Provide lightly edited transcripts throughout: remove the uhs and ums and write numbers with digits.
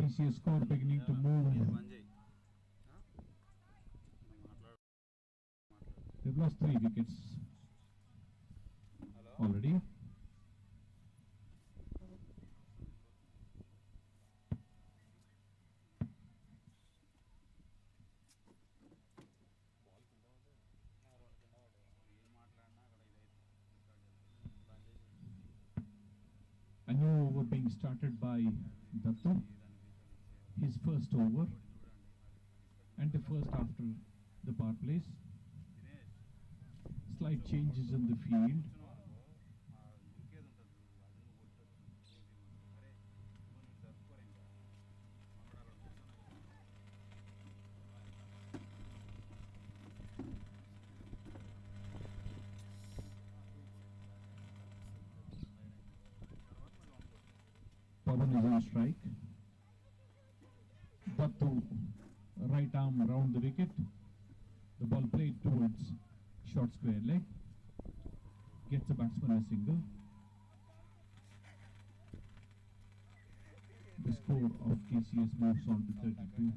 TCS score beginning to move. They've lost 3 wickets already. A new over being started by Dattu. His first over and the first after the power plays. Slight changes in the field. Pavan is on strike. Dattu, right arm round the wicket. The ball played towards short square leg. Gets the batsman a single. The score of TCS moves on to 32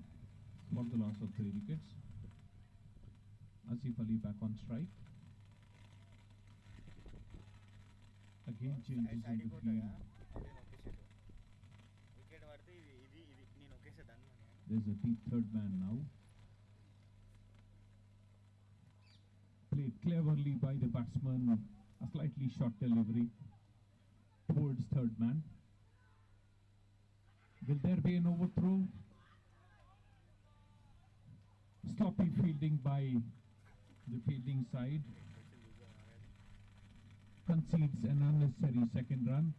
for the loss of 3 wickets. Asif Ali back on strike. Again changes in the field. There's a deep third man now. Played cleverly by the batsman. A slightly short delivery towards third man. Will there be an overthrow? Sloppy fielding by the fielding side. Concedes an unnecessary second run.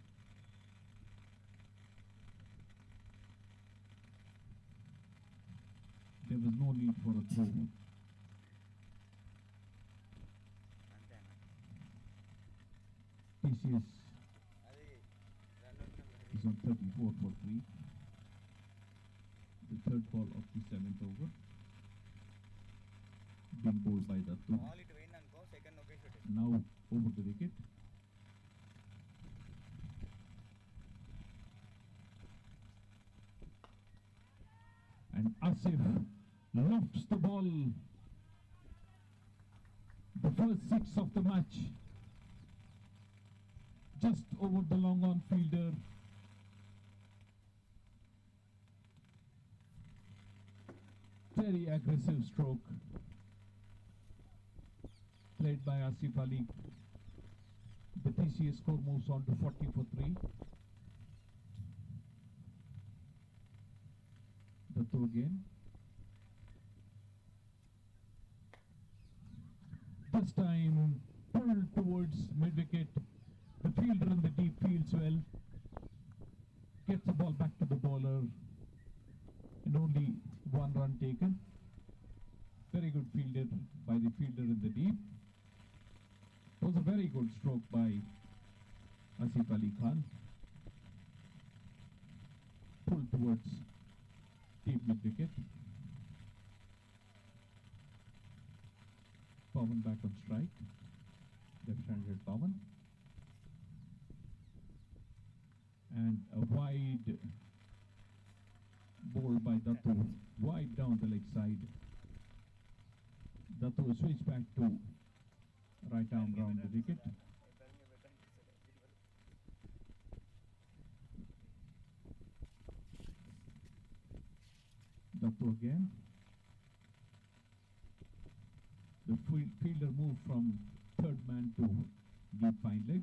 There was no need for a throw. TCS is on 34 for 3. The third ball of the 7th over. Being bowled by Dattu. Now over the wicket. And Asif lofts the ball. The first 6 of the match. Just over the long on fielder. Very aggressive stroke. Played by Asif Ali. The TCS score moves on to 40 for 3. Dattu again. This time pulled towards mid-wicket. The fielder in the deep fields well. Gets the ball back to the bowler. And only 1 run taken. Very good fielded by the fielder in the deep. It was a very good stroke by Asif Ali Khan. Pulled towards deep mid-wicket. Pavan back on strike. Left-handed Pavan. And a wide ball by Dattu, wide down the leg side. Dattu switch back to right arm round the wicket. Dattu again. The fielder moved from third man to deep fine leg.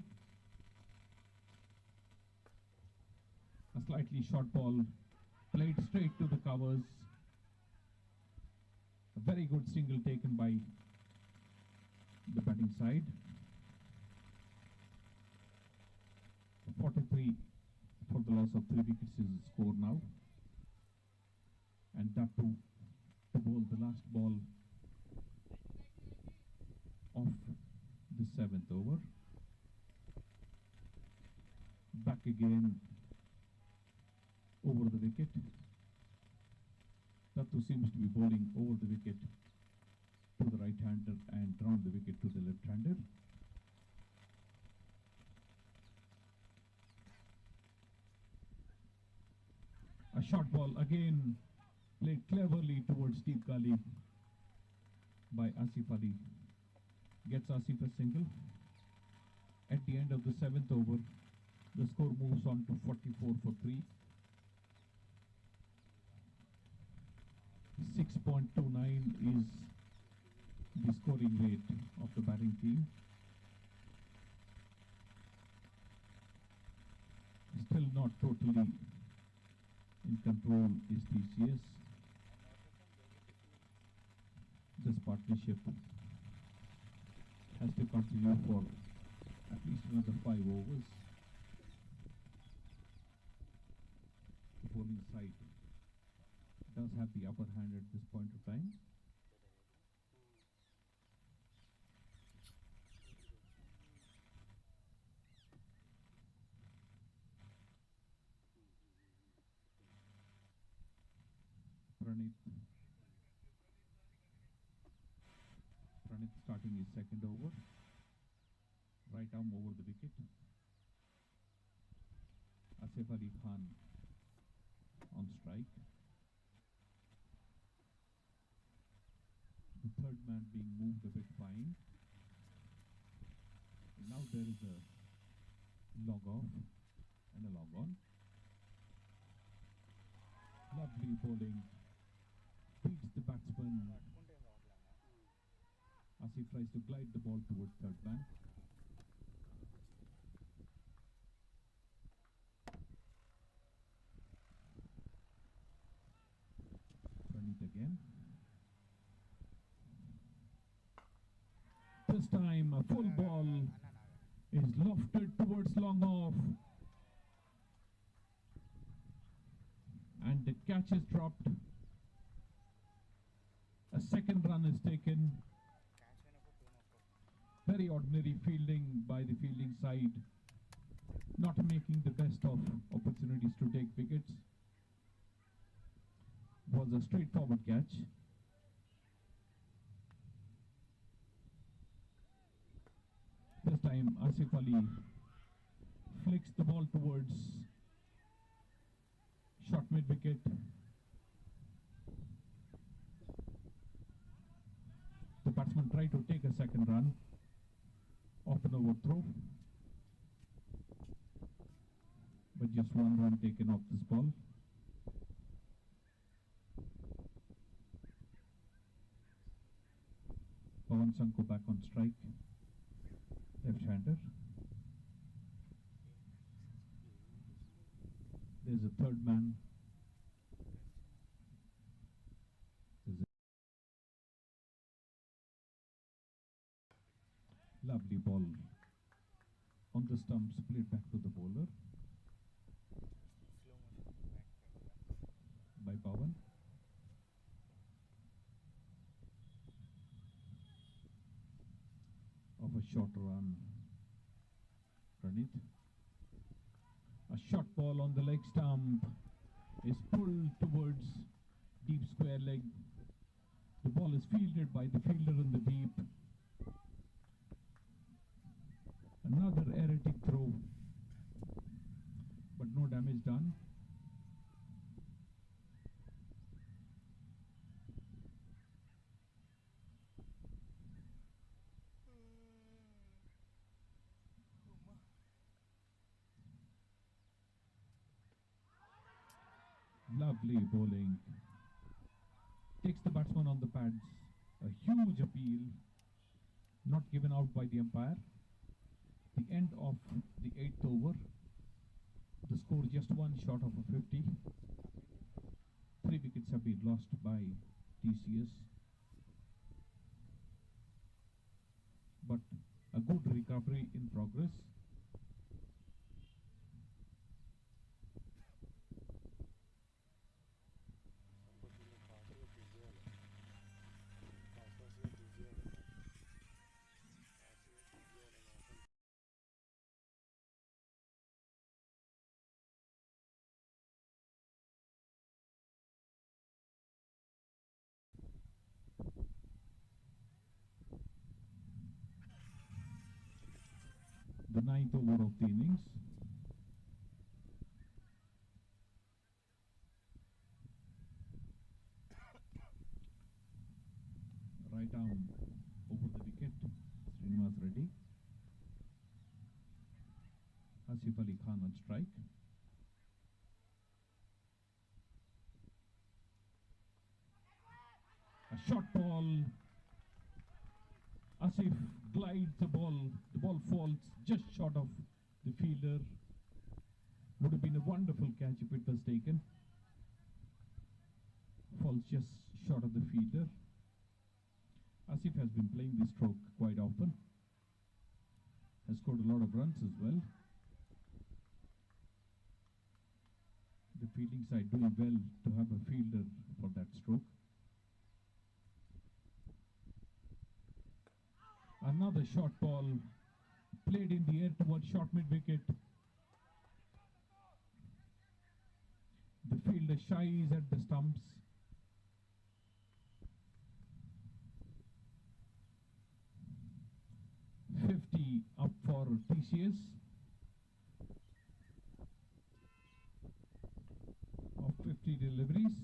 A slightly short ball played straight to the covers. A very good single taken by the batting side. 43 for the loss of 3 wickets is the score now. And that to bowl the last ball of the 7th over. Back again over the wicket. Dattu seems to be bowling over the wicket to the right-hander and round the wicket to the left-hander. A A short ball again played cleverly towards deep gully by Asif Ali. Gets Asif a single. At the end of the 7th over, the score moves on to 44 for 3. 6.29 is the scoring rate of the batting team. Still not totally in control is TCS. This partnership has to continue for at least another 5 overs. The bowling side does have the upper hand at this point of time. Pranit starting his second over. Right arm over the wicket. Asif Ali Khan on strike. The third man being moved a bit fine. And now there is a log off and a log on. Lovely bowling. Beats the batsman. Asif tries to glide the ball towards third man. Pranit again. This time a full ball is lofted towards long off. And the catch is dropped. A second run is taken. Very ordinary fielding by the fielding side. Not making the best of opportunities to take wickets. Was a straightforward catch. This time Asif Ali flicks the ball towards short mid wicket. The batsman tried to take a second run off an overthrow, but just one run taken off this ball. Pawan Sanko back on strike, left-hander. There's a third man. Lovely ball on the stumps, played back to the bowler by Pawan. Of a short run, Pranit. A short ball on the leg stump is pulled towards deep square leg. The ball is fielded by the fielder in the deep. Another erratic throw, but no damage done. Lovely bowling. Takes the batsman on the pads. A huge appeal. Not given out by the umpire. The end of the 8th over. The score just one short of a 50. 3 wickets have been lost by TCS. But a good recovery in progress. The 9th over of the innings. straight arm over the wicket. Srinivas Reddy. Asif Ali Khan on strike. A short ball. Asif glides the ball falls just short of the fielder. Would have been a wonderful catch if it was taken. Falls just short of the fielder. Asif has been playing this stroke quite often. Has scored a lot of runs as well. The fielding side doing well to have a fielder for that stroke. Another short ball played in the air towards short mid-wicket. The fielder shies at the stumps. Up for TCS of 50 deliveries.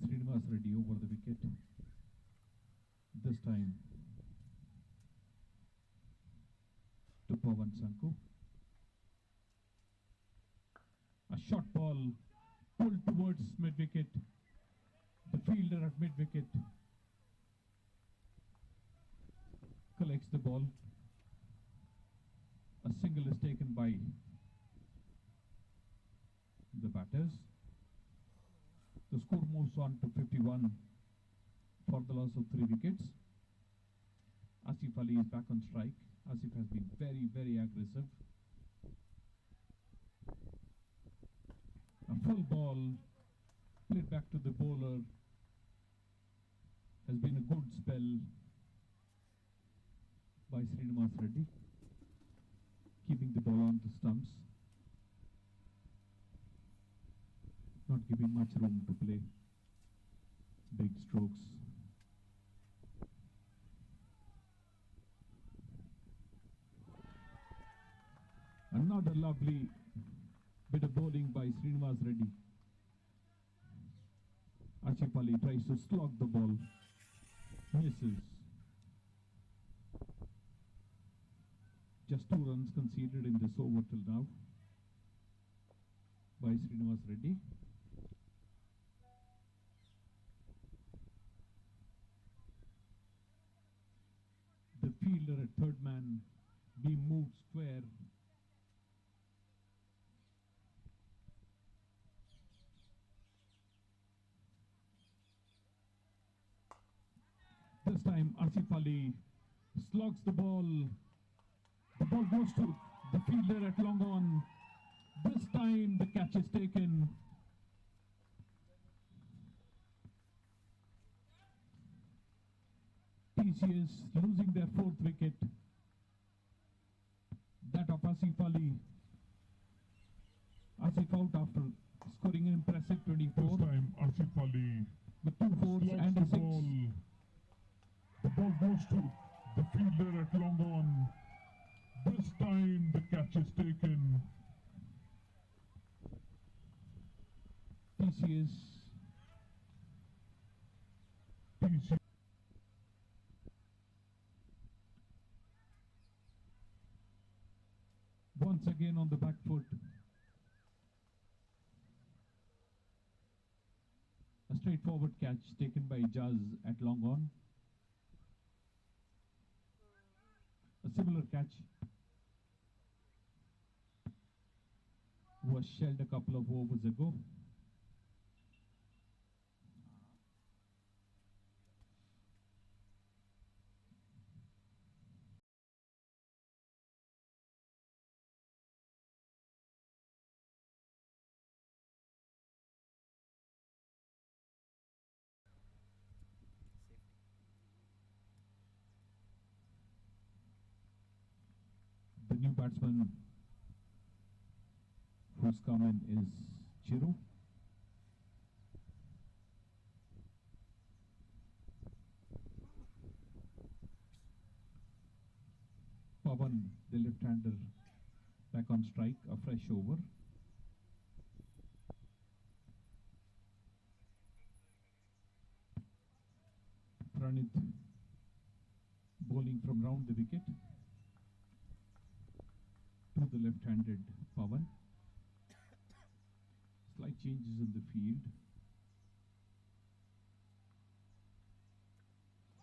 Srinivas Reddy over the wicket. This time to Pawan Sanku. A short ball pulled towards mid-wicket. The fielder at mid-wicket collects the ball. A single is taken by the batters. The score moves on to 51 for the loss of 3 wickets. Asif Ali is back on strike. Asif has been very, very aggressive. A full ball played back to the bowler. Has been a good spell by Srinivas Reddy, keeping the ball on the stumps, not giving much room to play big strokes. Another lovely bit of bowling by Srinivas Reddy. Asif Ali tries to slog the ball, misses. Just 2 runs conceded in this over till now by Srinivas Reddy. The fielder at third man being moved square. This time Asif Ali slogs the ball. The ball goes to the fielder at long on. This time the catch is taken. TCS losing their 4th wicket. That of Asif Ali. Asif out after scoring an impressive 24. This time Asif Ali with 2 fours and a 6. The ball goes to the fielder at long on. This time the catch is taken. TCS. Once again on the back foot. A straightforward catch taken by Jazz at long on. A similar catch was shelled a couple of overs ago. The new batsman who's come in is Chiru. Pavan, the left-hander, back on strike, a fresh over. Pranit bowling from round the wicket to the left-handed Pavan. Slight changes in the field.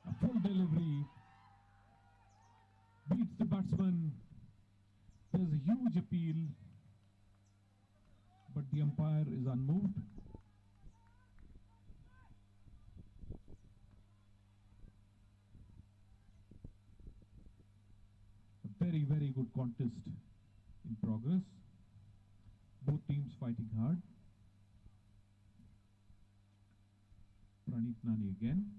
A full delivery beats the batsman. There's a huge appeal, but the umpire is unmoved. A very, very good contest in progress. Both teams fighting hard. Pranit Nani again.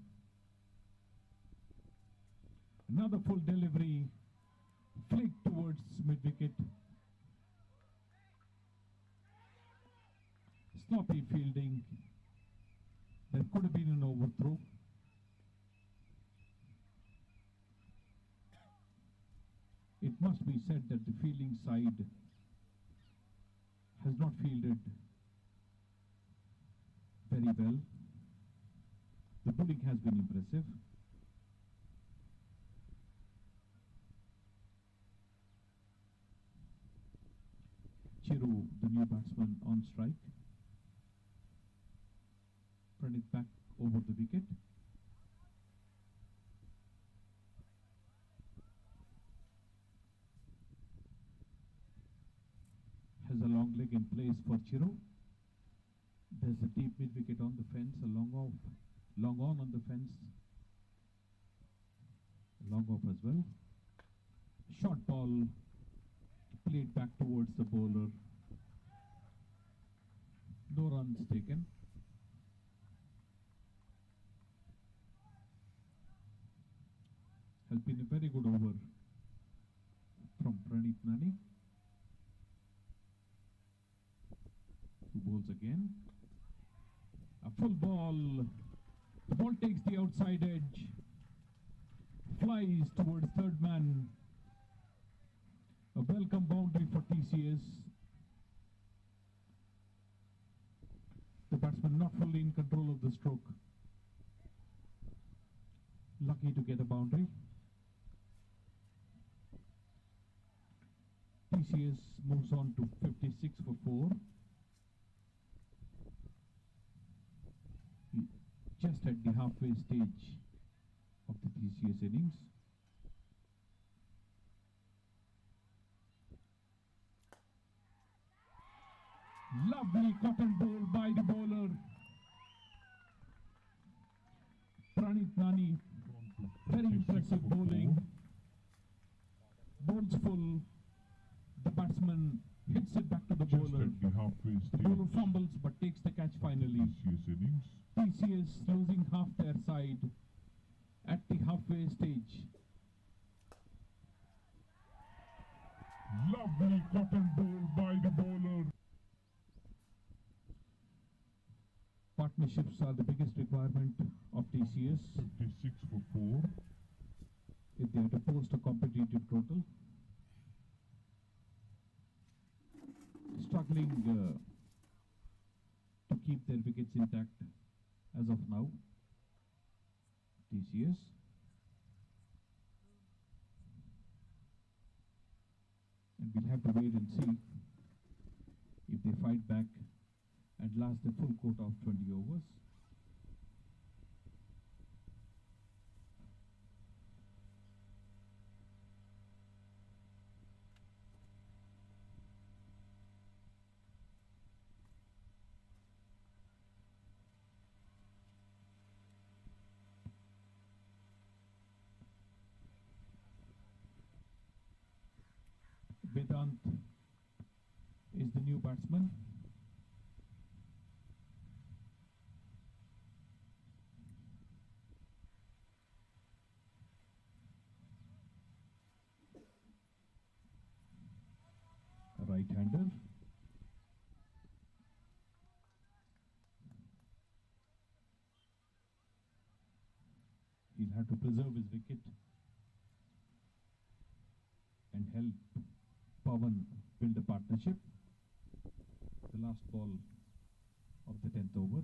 Another full delivery, flick towards mid-wicket. Sloppy fielding. There could have been an overthrow. It must be said that the fielding side has not fielded very well. The bowling has been impressive. Chiru, the new batsman, on strike. Pranit back over the wicket. Has a long leg in place for Chiru. There's a deep mid wicket on the fence, a long on the fence, long off as well. Short ball played back towards the bowler. No runs taken. Has been a very good over from Pranit Nani. Who bowls again. A full ball. The ball takes the outside edge. Flies towards third man. A welcome boundary for TCS. The batsman not fully in control of the stroke. Lucky to get a boundary. TCS moves on to 56 for 4. Just at the halfway stage of the TCS innings. Lovely cotton bowl by the bowler. Pranit Nani, very impressive bowling. Bowls full. The batsman hits it back to the bowler. The bowler fumbles but takes the catch finally. TCS losing half their side at the halfway stage. Lovely cotton bowl by the bowler. Partnerships are the biggest requirement of TCS 56 for 4. if they have to post a competitive total. Struggling to keep their wickets intact as of now. TCS. And we'll have to wait and see if they fight back and last a full quota of 20 overs. Vedant is the new batsman. A right-hander. He'll have to preserve his wicket. help Pawan build a partnership. The last ball of the 10th over.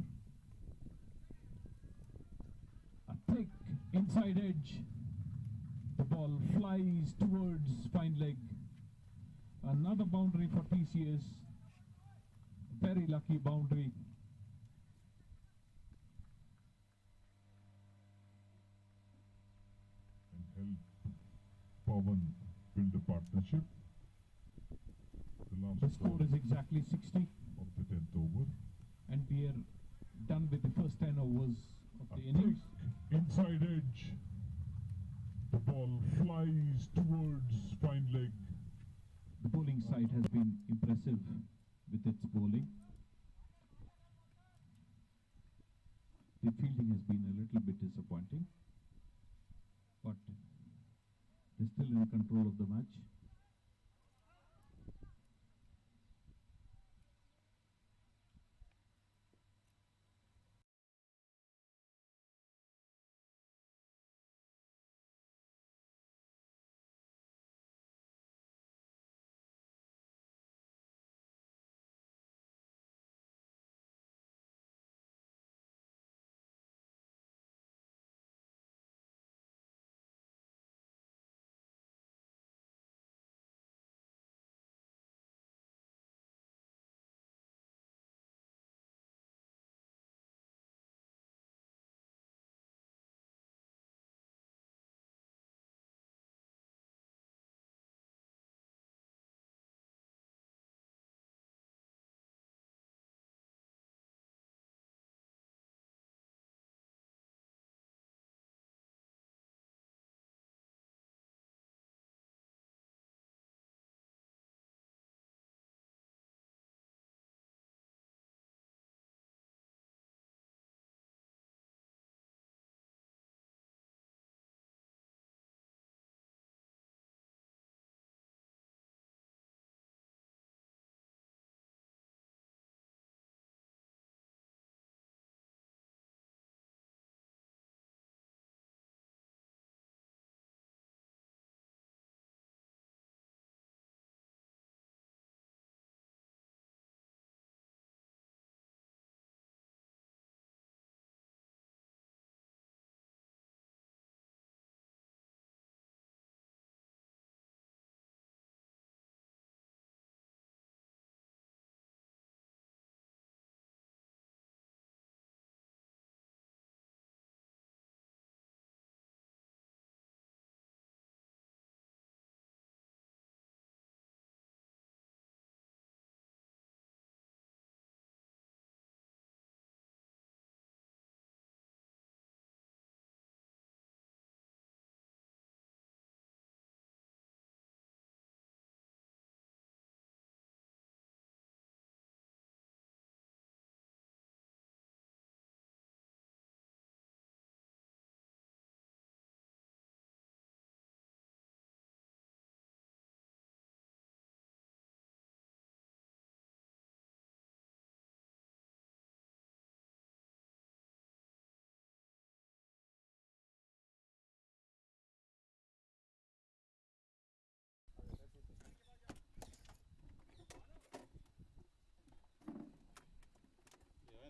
A thick inside edge. The ball flies towards fine leg. Another boundary for TCS. Very lucky boundary. And help Pawan build a partnership. The last The score ball is exactly 60, of the 10th over. and we are done with the first 10 overs of A the innings. thick inside edge. The ball flies towards fine leg. The bowling side has been impressive with its bowling. The fielding has been a little bit disappointing, but they're still in control of the match.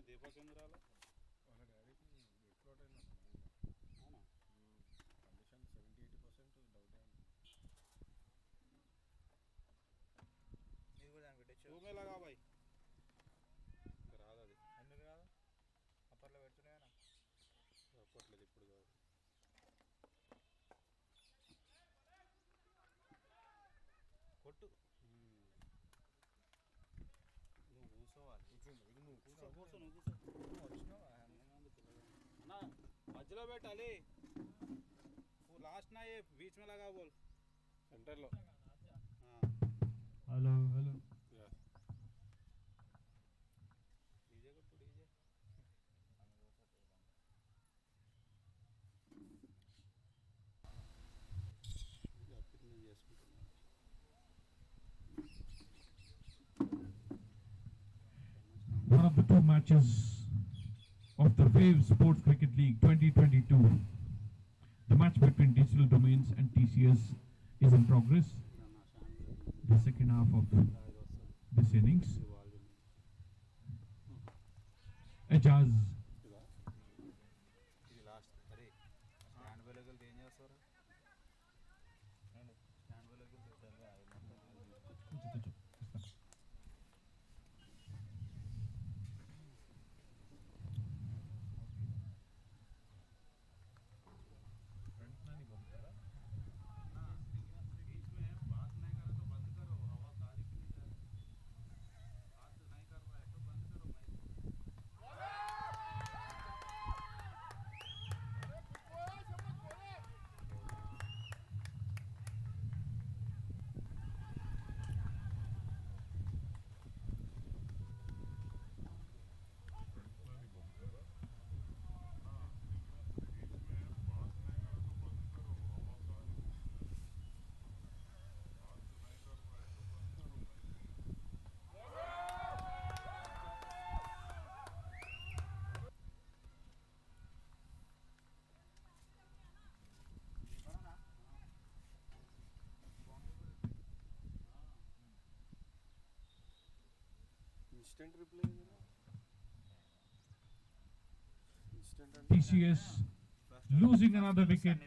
Deepak ఎందుకు రాలా వాళ్ళ డాడీకి ఎక్స్ప్లోట్ అయిందన్న అవునా condition 70-80% doubt అయింది. మీరు కూడా దాన్ని పెట్టచ్చు. టూ మే లగా బాయ్ ఇంకా రాదు అది ఎందుకు రాదు? అప్పట్లో పెడుతున్నాయనా? తప్పట్లేదు ఇప్పుడు కాదు. కొట్టు నువ్వు కూర్చోవాలి. నువ్వు కూర్చో కూర్చో నువ్వు కూర్చో వచ్చినావా? అన్నా మధ్యలో పెట్టాలి. లాస్ట్ నా ये बीच में लगा बोल సెంటర్లో. Hello, hello. డీజే కొట్టు డీజే. చేసుకుంటున్నాను. One of the two matches of the Wave Sports Cricket League 2022. The match between Digital Domains and TCS is in progress. the second half of this innings. Ejaz ఇది last అరే stand Belagal ఏం చేస్తారు stand Belagal instant reply instant అంటే TCS losing another wicket.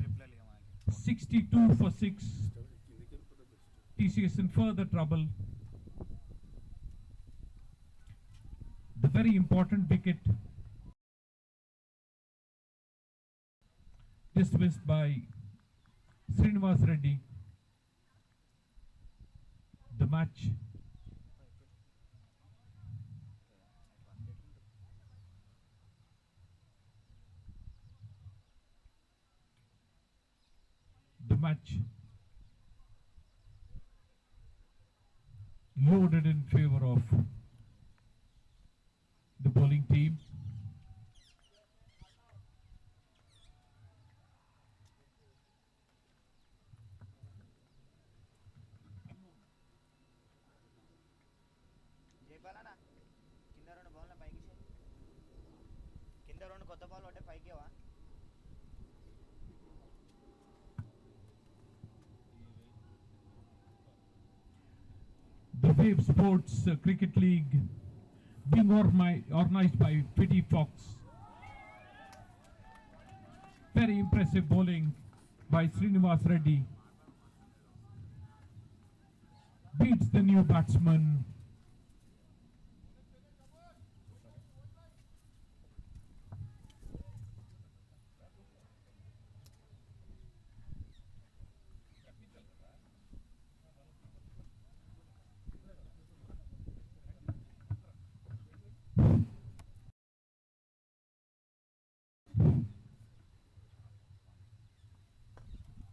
62 for 6. కిందికి వెళ్ళిపోతే best. TCS in further trouble. The very important wicket dismissed by Srinivas Reddy. The match loaded in favor of the bowling team. జయపాలనా కింద రెండు ball పైకి కింద రెండు కొత్త ball ఒకటే పైకి వా The Wave Sports Cricket League being organized by Twitty Fox. Very impressive bowling by Srinivas Reddy. Beats the new batsman.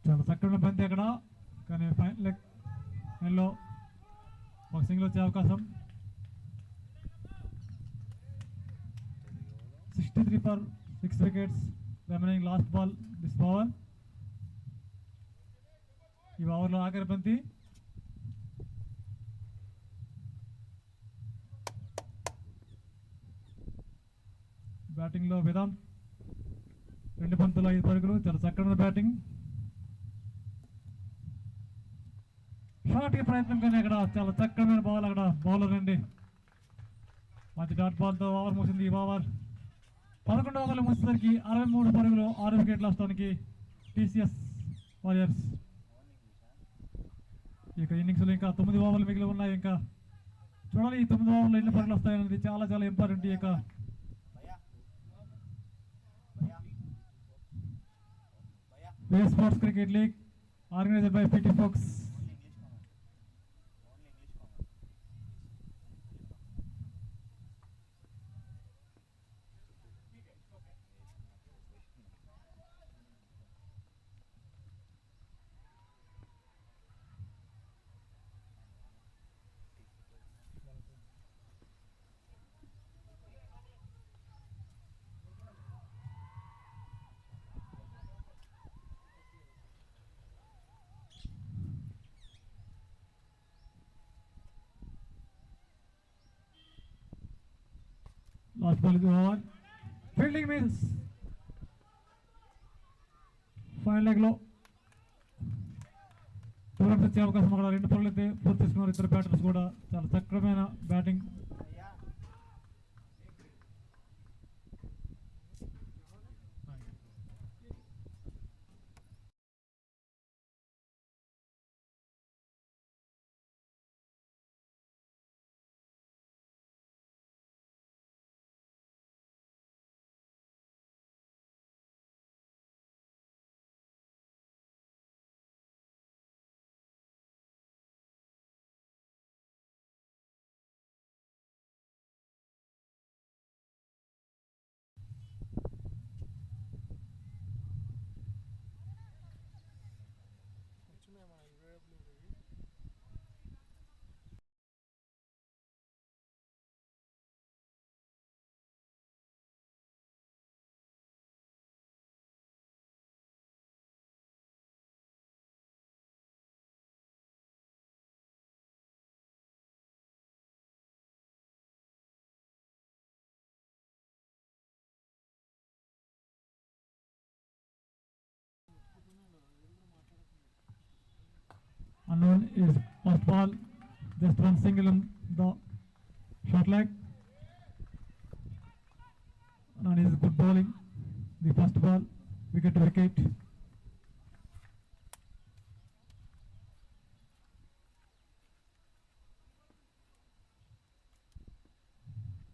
చాలా చక్కగా బంతి అక్కడ కానీ లెగ్ లైన్లో ఒక సింగిల్ వచ్చే అవకాశం 63 for 6 wickets remaining last ball this over ఈ ఓవర్లో ఆఖరి బంతి బ్యాటింగ్లో వేదాంత్ 2 బంతులు 5 పరుగులు చాలా చక్కగా బ్యాటింగ్ షార్ట్ ప్రయత్నం కానీ అక్కడ చాలా చక్కమైన బాల్ అక్కడ బౌలర్ అండి మంచి డాట్ బాల్తో ఓవర్ మూసింది ఈ ఓవర్ 11 ఓవర్లు మూసేసరికి 63 పరుగులు 6 వికెట్లు వస్తానికి టీసీఎస్ వారియర్స్ ఇక ఇన్నింగ్స్లో ఇంకా 9 ఓవర్లు మిగిలి ఉన్నాయి ఇంకా చూడాలి ఈ 9 ఓవర్లు ఎన్ని పరుగులు వస్తాయనేది చాలా చాలా ఇంపార్టెంట్ ఇక Wave Sports Cricket League organized by PT Fox. Last ball is on. Fielding miss. Fine leg low. 2 runs వచ్చే అవకాశం అక్కడ 2 పరుగులు అయితే పూర్తి చేసుకున్నారు ఇద్దరు బ్యాటర్స్ కూడా చాలా చక్కమైన బ్యాటింగ్. అయ్యా Unknown is first ball, just one single on the short leg. And is good bowling. The first ball, wicket to wicket.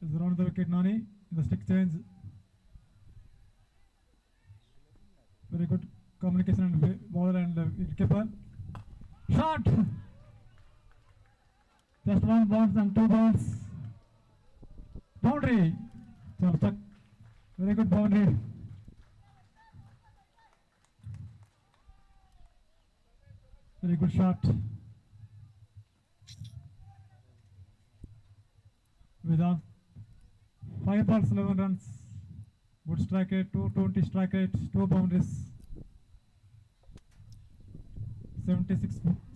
Is around the wicket, Nani. The stick change. Very good communication and bowler and wicketkeeper. Shot! Just one bounce and 2 balls. Boundary. Chal, very good boundary. Very good shot. Without 5 balls, 11 runs. Good strike rate, 220 strike rate, 2 boundaries.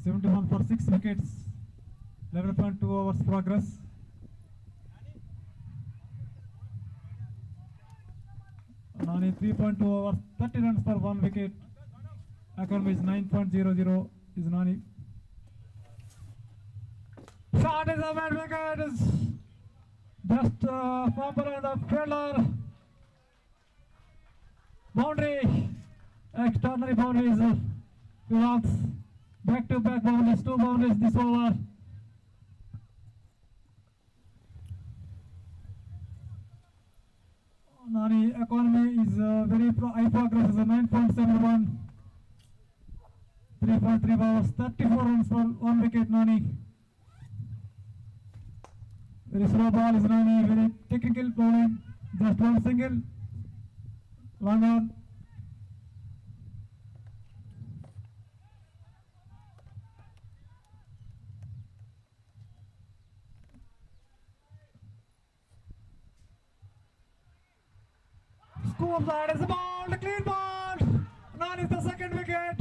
71 for 6 wickets. 11.2 overs progress. Nani 3.2 overs, 30 runs for 1 wicket. Economy is 9.00 is Nani. Shot is a bad wicket. Is just fumble on the fielder. Boundary. Extraordinary boundaries. Without back-to-back boundaries, 2 boundaries this over. Nani economy is very high progress, is a 9.71. 3.3 balls, 34 runs for 1 wicket, Nani. Very slow ball is Nani, very technical bowling, just 1 single. Long on. Scoop that is a ball, a clean ball. Nani is the second wicket.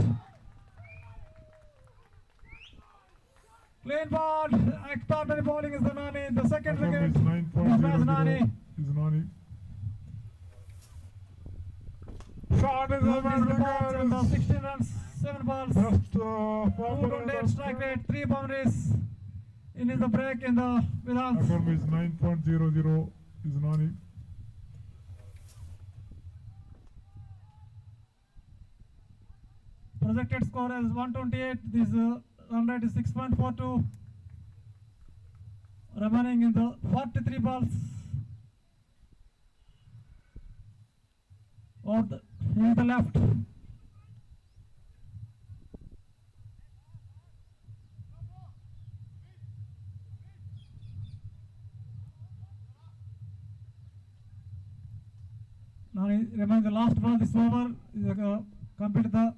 Clean ball, extraordinary bowling is the Nani, the second wicket. Is 9.00 Nani. is Nani. Shot is a bad wicket. 16 runs, 7 balls. Just 228 strike rate, 3 boundaries. In the break in the without. Economy is 9.00 is Nani. Projected score is 128. This run rate is 6.42. Remaining in the 43 balls. Or in the left. Now remains the last ball this over. Complete the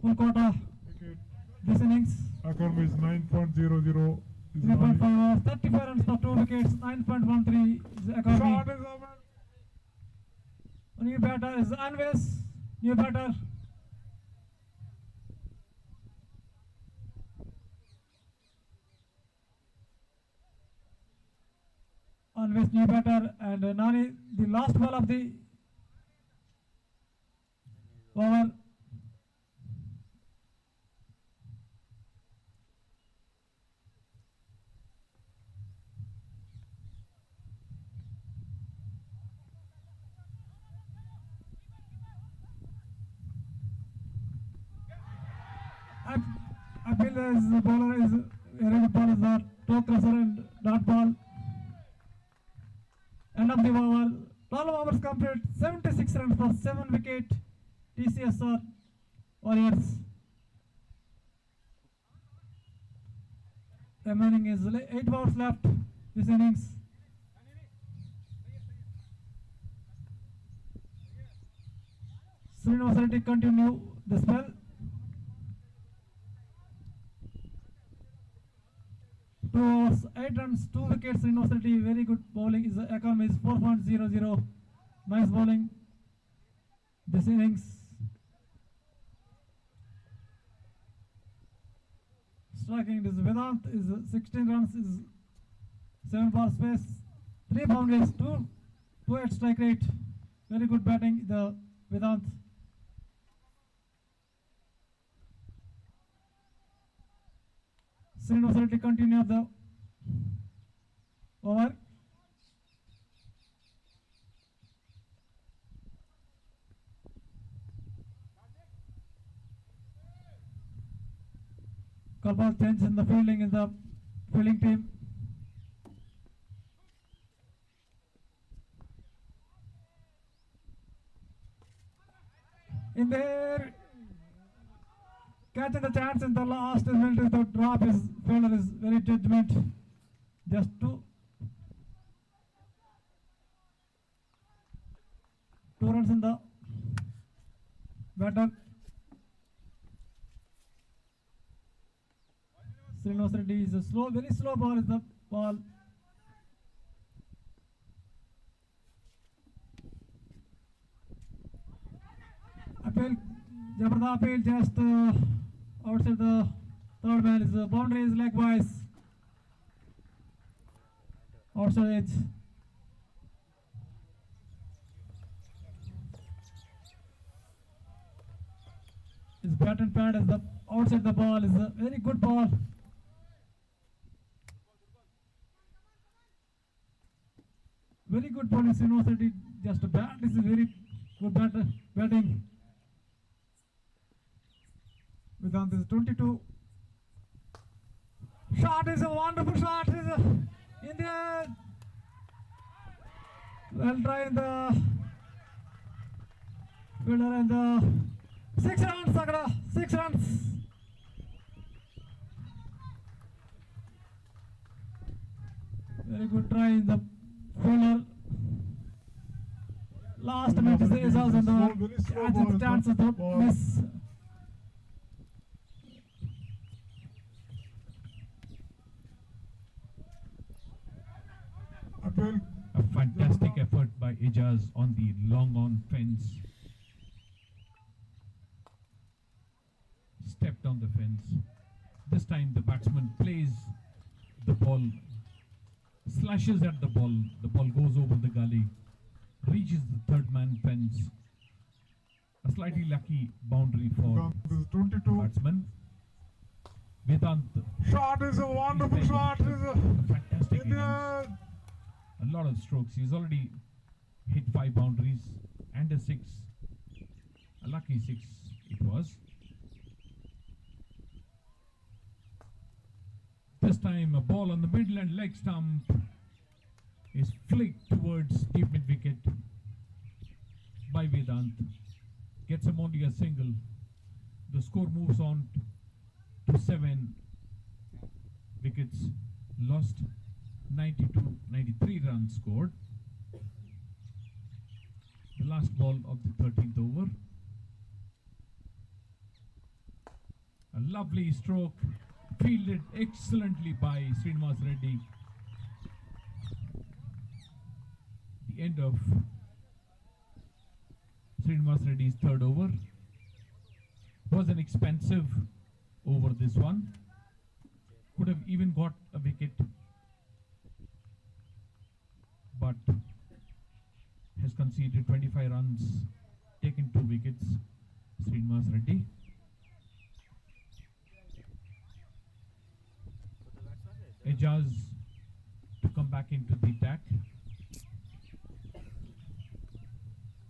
full quota this innings. Economy is 9.00 is 3.5 Nani. overs, 35 runs for 2 wickets, 9.13 is the economy. Shot is a bad. New batter is Anves. New batter. Anves new batter and Nani the last ball of the over. feel the bowler is very good ball is the toe crusher and dot ball. End of the over. 12 overs complete. 76 runs for 7 wicket. TCSR Warriors. Remaining is 8 overs left this innings. Srinivas Reddy continue the spell. Two overs, 8 runs, 2 wickets. Srinivas Reddy, very good bowling. His economy is 4.00. Nice bowling this innings. Striking is Vedant is 16 runs, is 7 balls space, 3 boundaries, 2 strike rate. Very good batting, the Vedant. Srinivas Reddy continue the over. Couple change in the fielding in the fielding team. In there, catching the chance in the last minute, the drop is fielder is very judgment. Just 2 runs in the batter. Srinivas Reddy is a slow, very slow ball is the ball. Appeal, Jabarda appeal just outside the third man is the boundary is likewise outside edge. His bat and pad is the outside the ball is a very good ball. Very good bowling, Srinivas Reddy. Just a bat is a very good batting. Vedant is 22. Shot is a wonderful shot. Is in the well try in the fielder and the 6 runs. Agada 6 runs. Very good try in the fielder. Last minute is Aizaz and the chances to miss. A fantastic effort by Ijaz on the long on fence. Stepped on the fence. This time the batsman plays the ball, slashes at the ball goes over the gully, reaches the third man fence. A slightly lucky boundary for This is 22. batsman. Vedant. Shot is a wonderful shot. Is A fantastic in innings. the A lot of strokes. He's already hit 5 boundaries and a 6. A lucky 6 it was. This time a ball on the middle and leg stump is flicked towards deep mid wicket by Vedant. Gets him only a single. The score moves on to 7 wickets lost. 93 runs scored. The last ball of the 13th over. A lovely stroke, fielded excellently by Srinivas Reddy. The end of Srinivas Reddy's third over. Was an expensive over this one. Could have even got a wicket, but has conceded 25 runs, taken 2 wickets. Srinivas Reddy. Ijaz to come back into the attack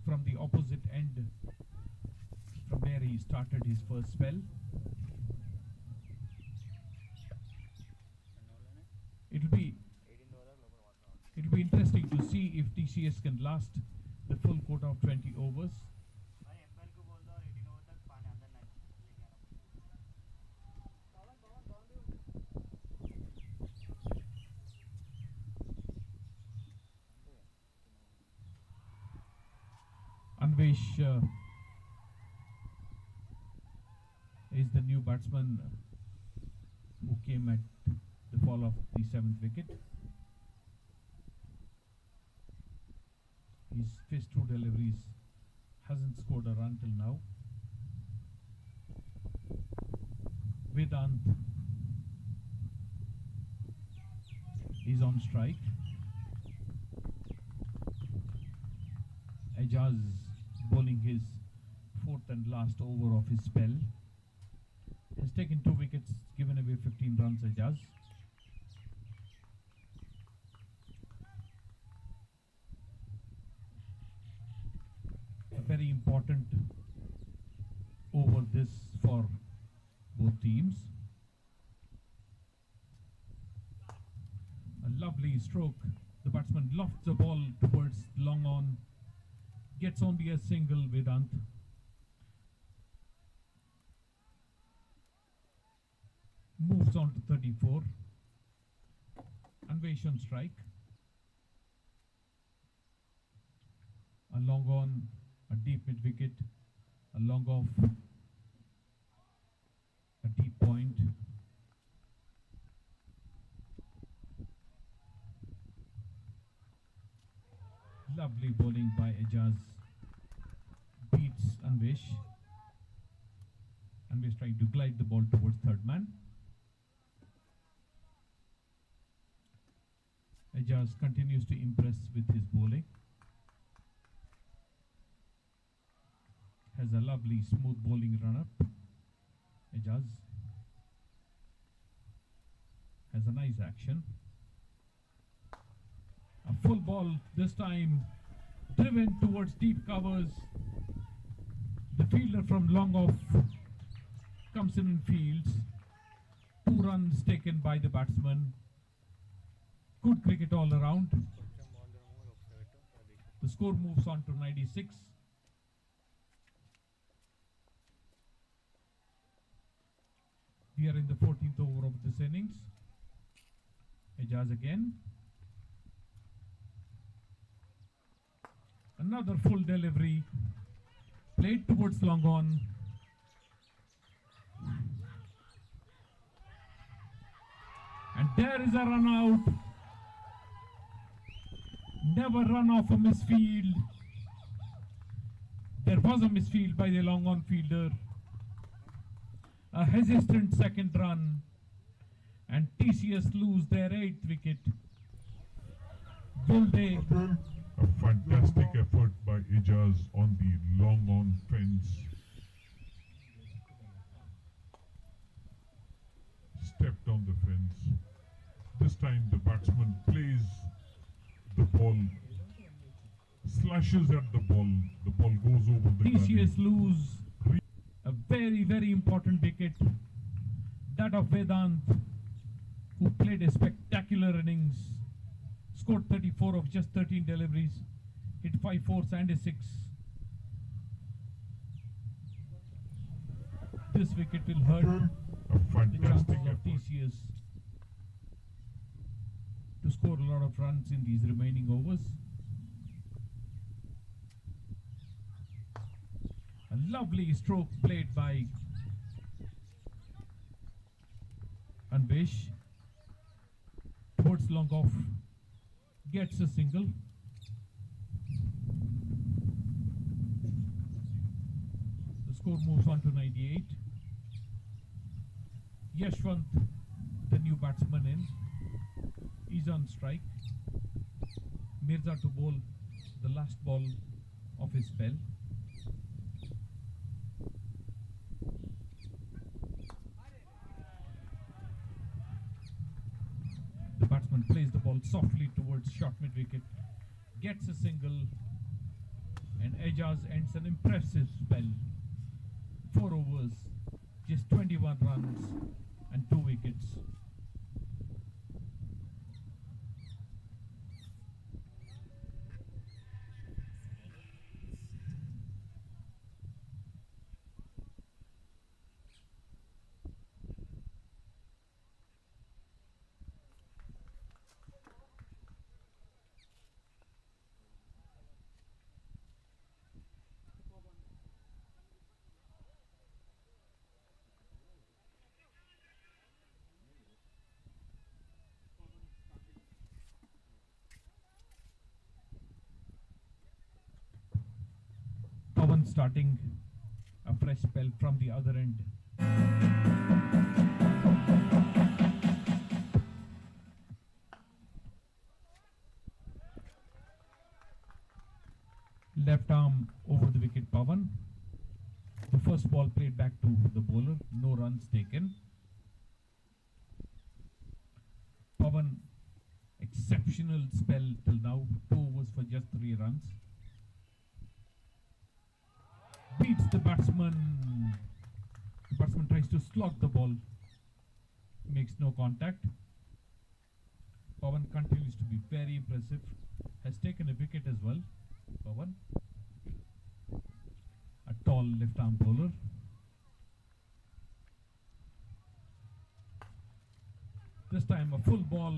from the opposite end, from where he started his first spell. It'll be 18 over లోపల మాత్రం it'll be interesting to see if TCS can last the full quota of 20 overs. भाई empire को बोल दो और 18 over तक पानी अंदर ना लेके आना Anvesh is the new batsman who came at the fall of the 7th wicket. His first two deliveries hasn't scored a run till now. Vedant is on strike. Ajaz bowling his fourth and last over of his spell. Has taken 2 wickets, given away 15 runs. Ajaz. A very important over this for both teams. A lovely stroke. The batsman lofts the ball towards long on. Gets only a single. Vedant. Moves on to 34. Anvesh on strike. A long on, a deep mid wicket, a long off, a deep point. Lovely bowling by Ajaz. Beats Anvesh. Anvesh trying to glide the ball towards third man. Ajaz continues to impress with his bowling. Has a lovely smooth bowling run up. Ajaz has a nice action. A full ball this time, driven towards deep covers. The fielder from long off comes in and fields. 2 runs taken by the batsman. Good cricket all around. The score moves on to 96. We are in the 14th over of this innings. Ajaz again. Another full delivery. Played towards long on. And there is a run out. Never run off a misfield. There was a misfield by the long on fielder. A hesitant second run. And TCS lose their 8th wicket. Will they? Again, a fantastic effort by Ajaz on the long on fence. Stepped on the fence. This time the batsman plays the ball, slashes at the ball goes over the TCS gully. lose a very, very important wicket. That of Vedant, who played a spectacular innings. Scored 34 of just 13 deliveries. Hit 5 fours and a 6. This wicket will hurt Again, a the chances fantastic of effort. TCS to score a lot of runs in these remaining overs. A lovely stroke played by Anvesh towards long off, gets a single. The score moves on to 98. Yashwant, the new batsman in, is on strike. Mirza to bowl the last ball of his spell. The batsman plays the ball softly towards short mid wicket, gets a single, and Ajaz ends an impressive spell. 4 overs, just 21 runs and 2 wickets. Pawan starting a fresh spell from the other end. Left arm over the wicket, Pawan. The first ball played back to the bowler, no runs taken. Pawan, exceptional spell till now, 2 overs for just 3 runs. Beats the batsman. The batsman tries to slog the ball, makes no contact. Pawan continues to be very impressive, has taken a wicket as well. Pawan, a tall left arm bowler. This time a full ball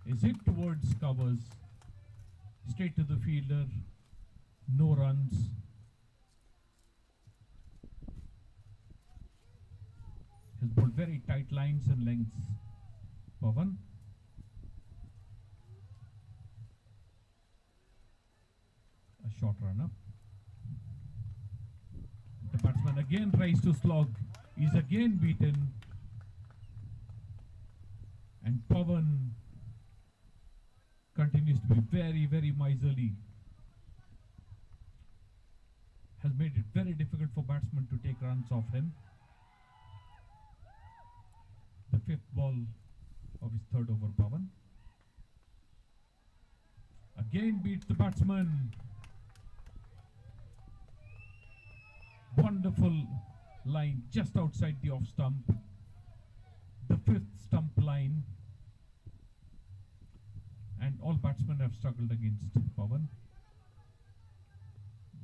is hit towards covers, straight to the fielder, no runs. Has bowled very tight lines and lengths, Pawan. A short run up. The batsman again tries to slog, is again beaten. And Pawan continues to be very, very miserly. Has made it very difficult for batsmen to take runs off him. The 5th ball of his 3rd over, Pawan. Again beats the batsman. Wonderful line just outside the off stump. The 5th stump line. And all batsmen have struggled against Pawan.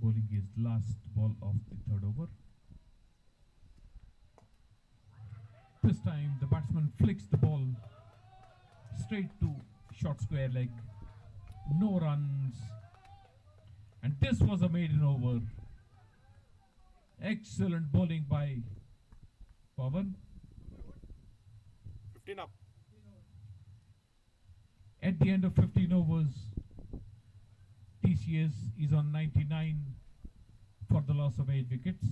Bowling his last ball of the 3rd over. This time the batsman flicks the ball straight to short square leg. No runs. And this was a maiden over. Excellent bowling by Pawan. 15 up. At the end of 15 overs, TCS is on 99 for the loss of 8 wickets.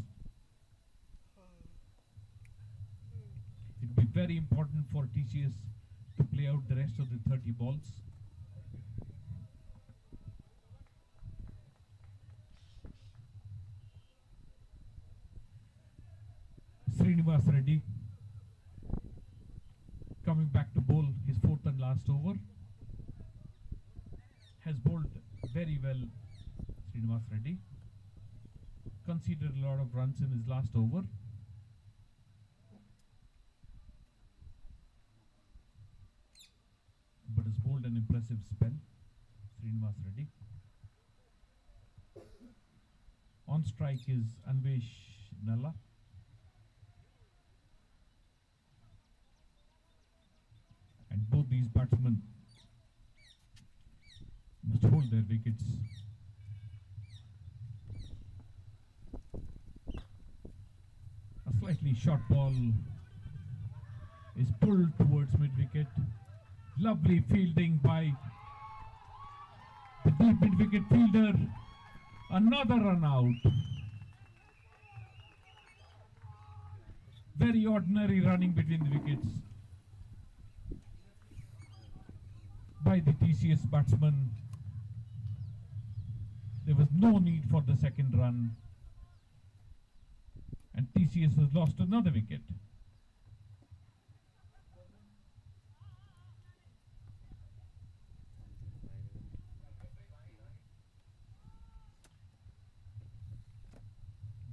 It will be very important for TCS to play out the rest of the 30 balls. Srinivas Reddy coming back to bowl his 4th and last over. Has bowled very well, Srinivas Reddy. Conceded a lot of runs in his last over. But has bowled an impressive spell, Srinivas Reddy. On strike is Anvesh Nalla. And both these batsmen must hold their wickets. A slightly short ball is pulled towards mid-wicket. Lovely fielding by the deep mid-wicket fielder. Another run out. Very ordinary running between the wickets by the TCS batsman. There was no need for the second run, and TCS has lost another wicket.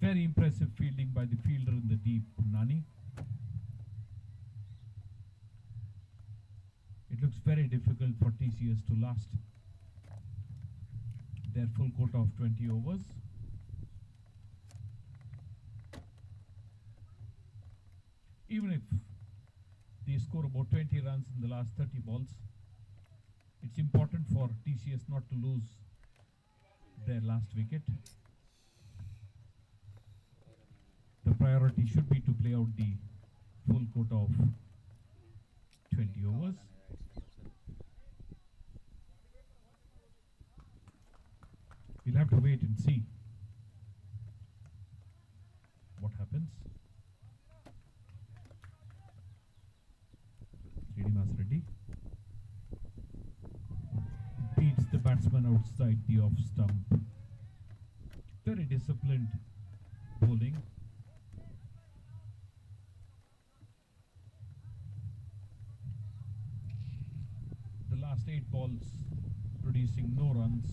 Very impressive fielding by the fielder in the deep, Nani. It looks very difficult for TCS to last their full quota of 20 overs. Even if they score about 20 runs in the last 30 balls, it's important for TCS not to lose their last wicket. The priority should be to play out the full quota of 20 overs. We'll have to wait and see Srinivas Reddy beats the batsman outside the off stump. Very disciplined bowling. The last 8 balls producing no runs.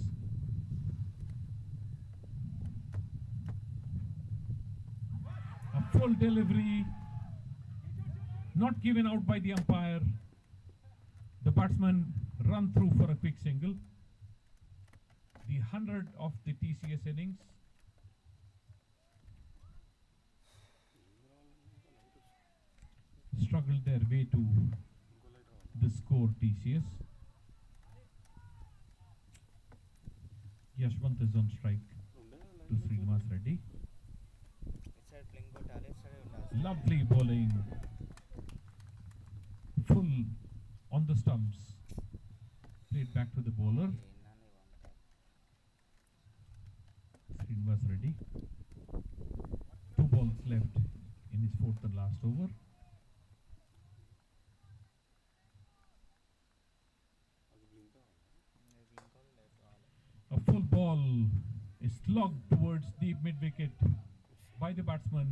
A full delivery, not given out by the umpire. The batsman run through for a quick single. The 100 of the TCS innings. Struggled their way to the score TCS. Yashwant is on strike to Srinivas Reddy. ఇటు side ప్లింగ్ కొట్టాలి ఇటు side ఉండాలి Lovely bowling. Full on the stumps. Played back to the bowler. ఏంటన్నా ఈ వంకాయ Srinivas Reddy. 2 balls left in his 4th and last over. A full ball is slogged towards deep mid wicket by the batsman.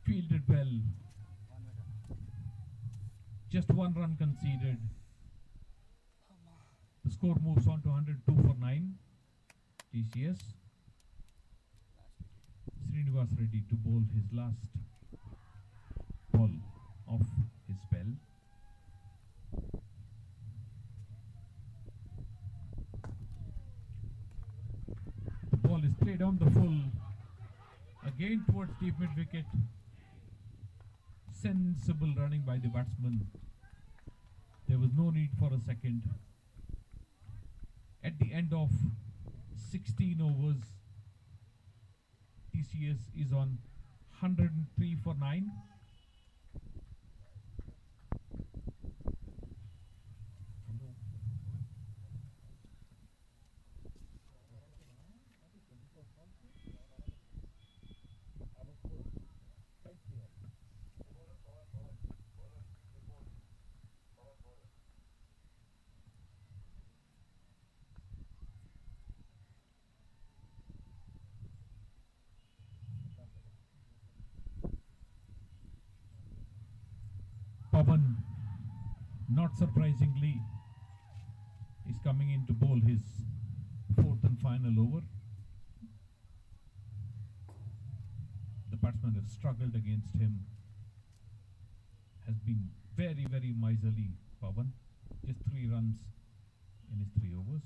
Fielded well. Just 1 run conceded. The score moves on to 102 for 9. TCS. Srinivas Reddy to bowl his last ball of his spell. The ball is played on the full. Again towards deep mid wicket. Sensible running by the batsman. There was no need for a second. At the end of 16 overs, TCS is on 103 for 9. Pavan, not surprisingly, is coming in to bowl his 4th and final over. The batsman has struggled against him. Has been very, very miserly, Pavan. Just 3 runs in his 3 overs.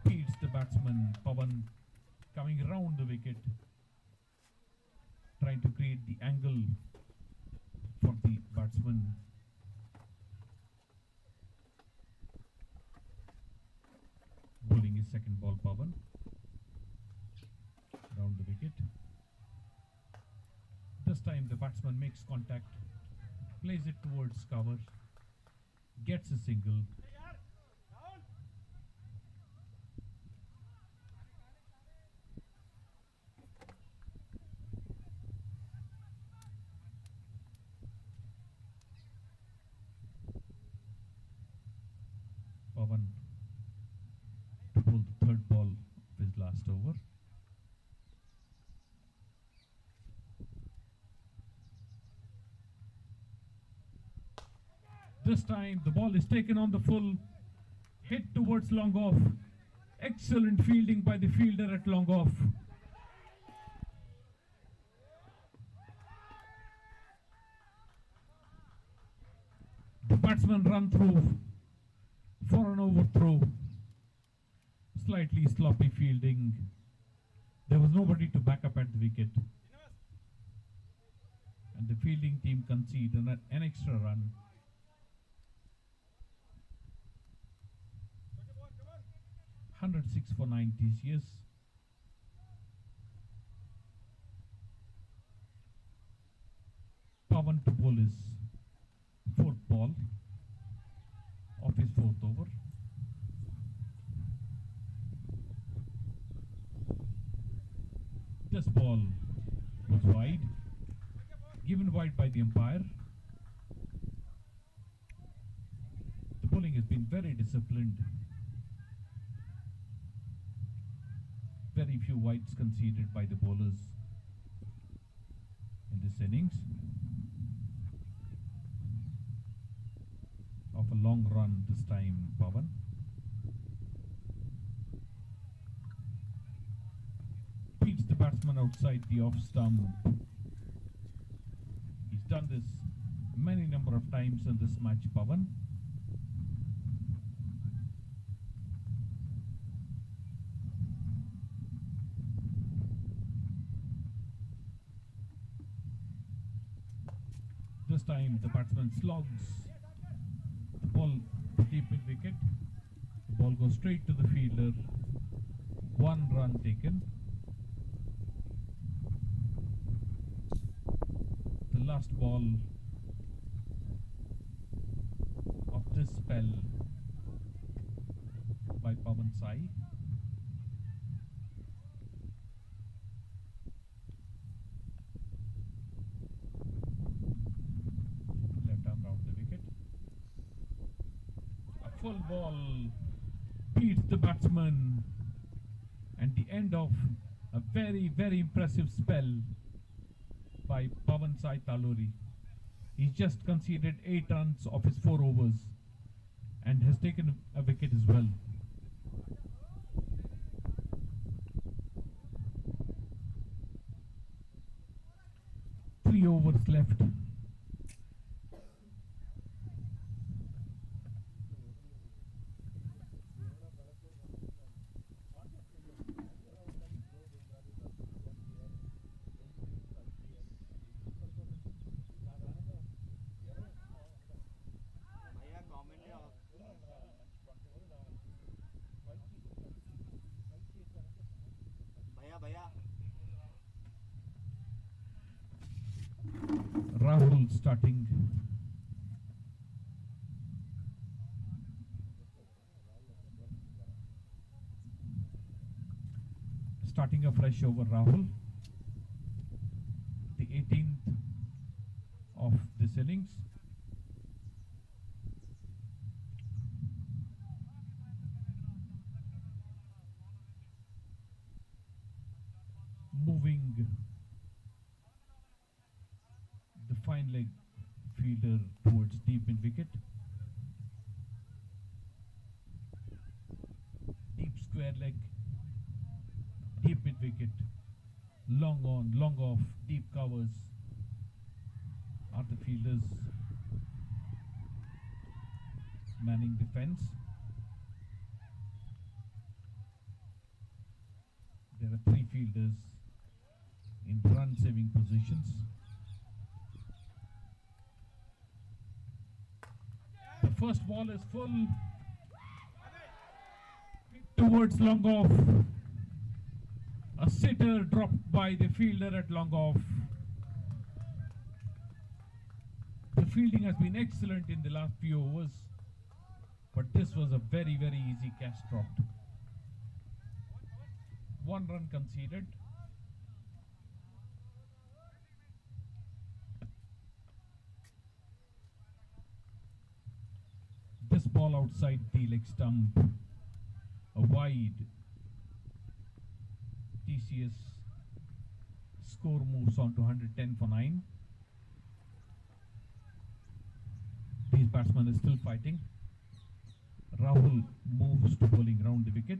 Beats the batsman, Pavan, coming round the wicket. Trying to create the angle for the batsman. Bowling his second ball, Pavan. Round the wicket. This time the batsman makes contact, plays it towards cover, gets a single. Pavan to bowl the 3rd ball of his last over. This time the ball is taken on the full, hit towards long off. Excellent fielding by the fielder at long off. The batsman run through for an overthrow. Slightly sloppy fielding. There was nobody to back up at the wicket. And the fielding team concede an extra run. (106 for 9 TCS). Pavan to bowl his 4th ball of his 4th over. This ball was wide. given wide by the umpire. The bowling has been very disciplined. Very few wides conceded by the bowlers in this innings. Of a long run this time, Pawan. Beats the batsman outside the off stump. He's done this many number of times in this match, Pawan. This time the batsman slogs the ball deep in wicket. The ball goes straight to the fielder. 1 run taken. The last ball of this spell by Pawan Sai. Left arm round the wicket. A full ball beats the batsman, and the end of a very, very impressive spell by Pawan Sai Taluri. He's just conceded 8 runs of his 4 overs and has taken a wicket as well. Three overs left. भैया comment भैया भैया Rahul starting. Starting afresh over Rahul. The 18th of this innings. Moving the fine leg fielder towards deep in wicket. Deep square leg, deep mid wicket, long on, long off, deep covers are the fielders manning the fence. There are 3 fielders in run saving positions. The first ball is full towards long off. A sitter dropped by the fielder at long off. The fielding has been excellent in the last few overs, but this was a very, very easy catch dropped. 1 run conceded. This ball outside the leg stump, a wide. TCS score moves on to 110 for 9. These batsmen are still fighting. Rahul moves to bowling round the wicket.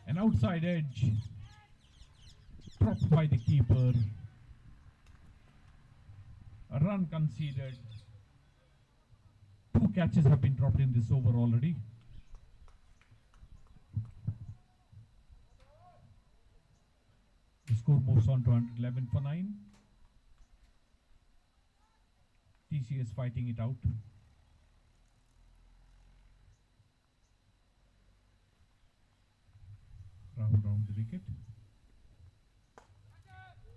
An outside edge dropped by the keeper. A run conceded. 2 catches have been dropped in this over already. The score moves on to 111 for 9. TCS fighting it out. Rahul round the wicket.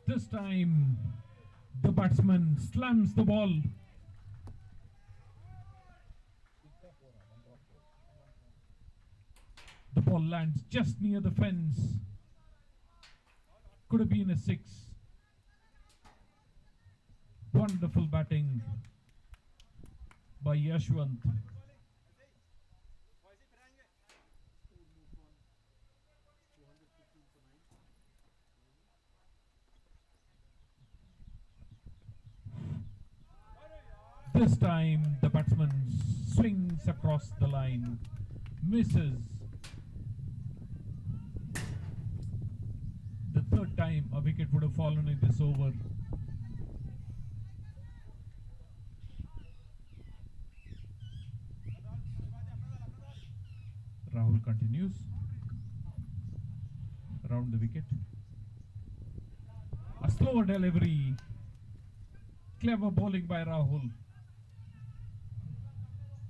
This time the batsman slams the ball. The ball lands just near the fence. could have been a 6. Wonderful batting by Yashwant. This time the batsman swings across the line, misses. The third time a wicket would have fallen in this over. Rahul continues around the wicket. A slower delivery. Clever bowling by Rahul.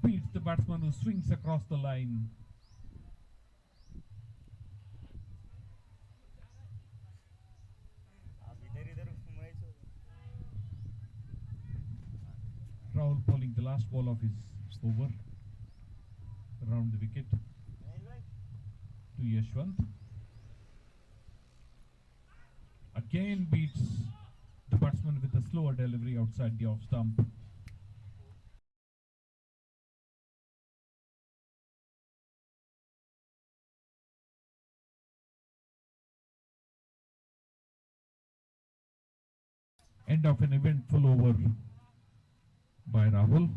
Beats the batsman who swings across the line. आप इधर इधर match हो Rahul bowling the last ball of his over around the wicket to Yashwant. Again beats the batsman with a slower delivery outside the off stump. End of an eventful over by Rahul.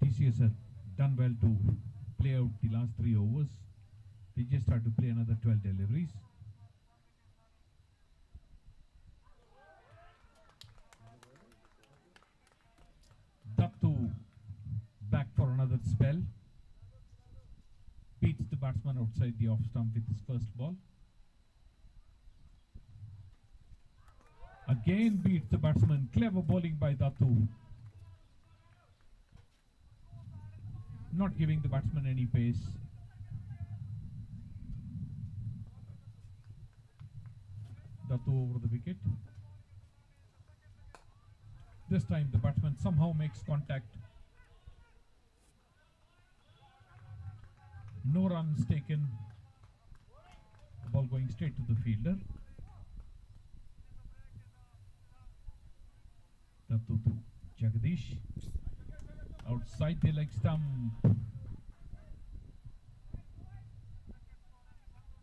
TCS have done well to play out the last 3 overs. They just have to play another 12 deliveries. Dattu back for another spell. Beats the batsman outside the off stump with his first ball. Again beats the batsman. Clever bowling by Dattu. Not giving the batsman any pace. Dattu over the wicket. This time the batsman somehow makes contact. No runs taken. The ball going straight to the fielder. Dattu to Jagadish. Outside the leg stump.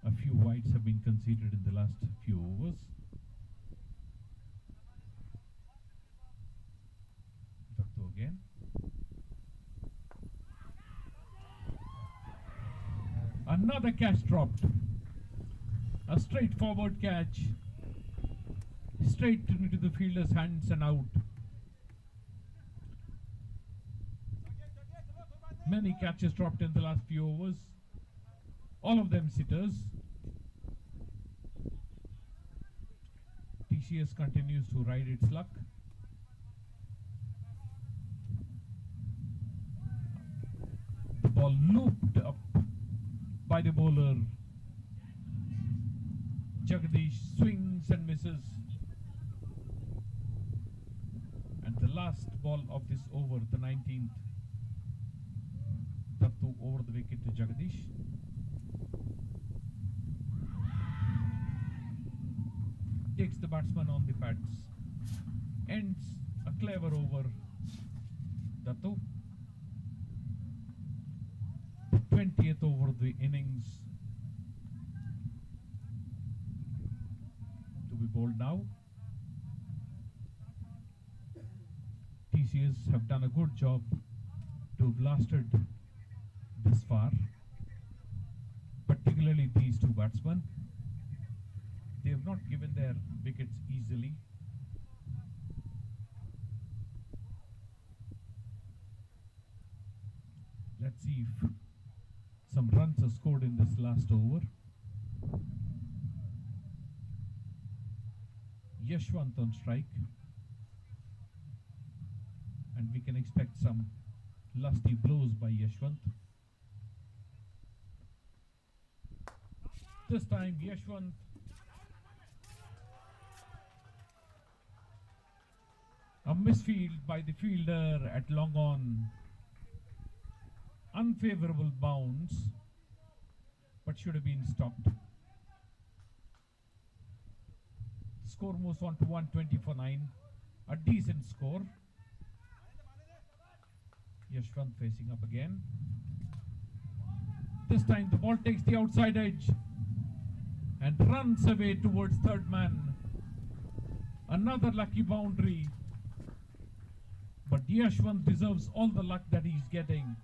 A few wides have been conceded in the last few overs. Dattu again. Another catch dropped. A straightforward catch. Straight into the fielder's hands and out. Many catches dropped in the last few overs. All of them sitters. TCS continues to ride its luck. The ball looped up by the bowler. Jagadish swings and misses. And the last ball of this over, the 19th. Dattu over the wicket to Jagadish. Takes the batsman on the pads. Ends a clever over. Dattu. 20th over the innings to be bowled now. TCS have done a good job to have lasted this far, particularly these two batsmen. They have not given their wickets easily. Let's see if some runs are scored in this last over. Yashwant on strike. And we can expect some lusty blows by Yashwant. This time Yashwant a misfield by the fielder at long on. unfavorable bounce, but should have been stopped. Score moves on to 120 for 9. A decent score. Yashwant facing up again. This time the ball takes the outside edge and runs away towards third man. Another lucky boundary. But Yashwant deserves all the luck that he's getting.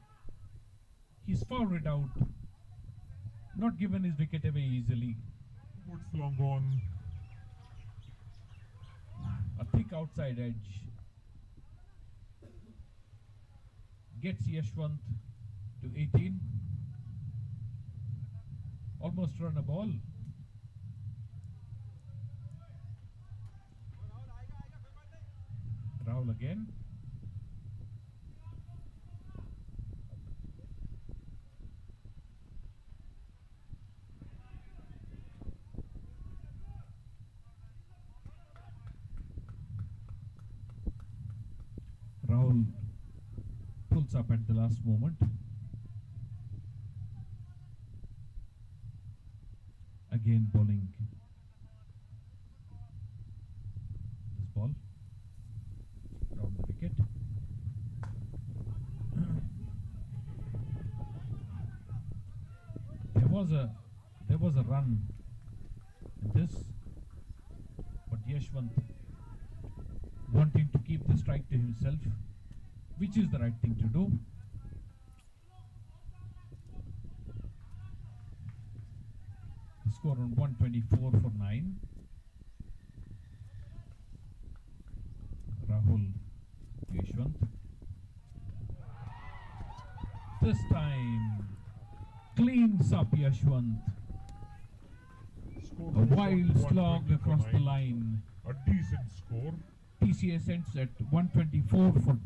He's fouled it out. Not given his wicket away easily. Towards long on. A thick outside edge. Gets Yashwant to 18. Almost run a ball. Rahul again. Rahul pulls up at the last moment. Again bowling this ball round the wicket. There was a run in this, but Yashwant wanting to keep the strike to himself, which is the right thing to do. The score on 124 for 9. Rahul Yashwant. This time cleans up Yashwant. Score A moves on wild to slog 120 for across the 9. line. A decent score. TCS ends at 124 for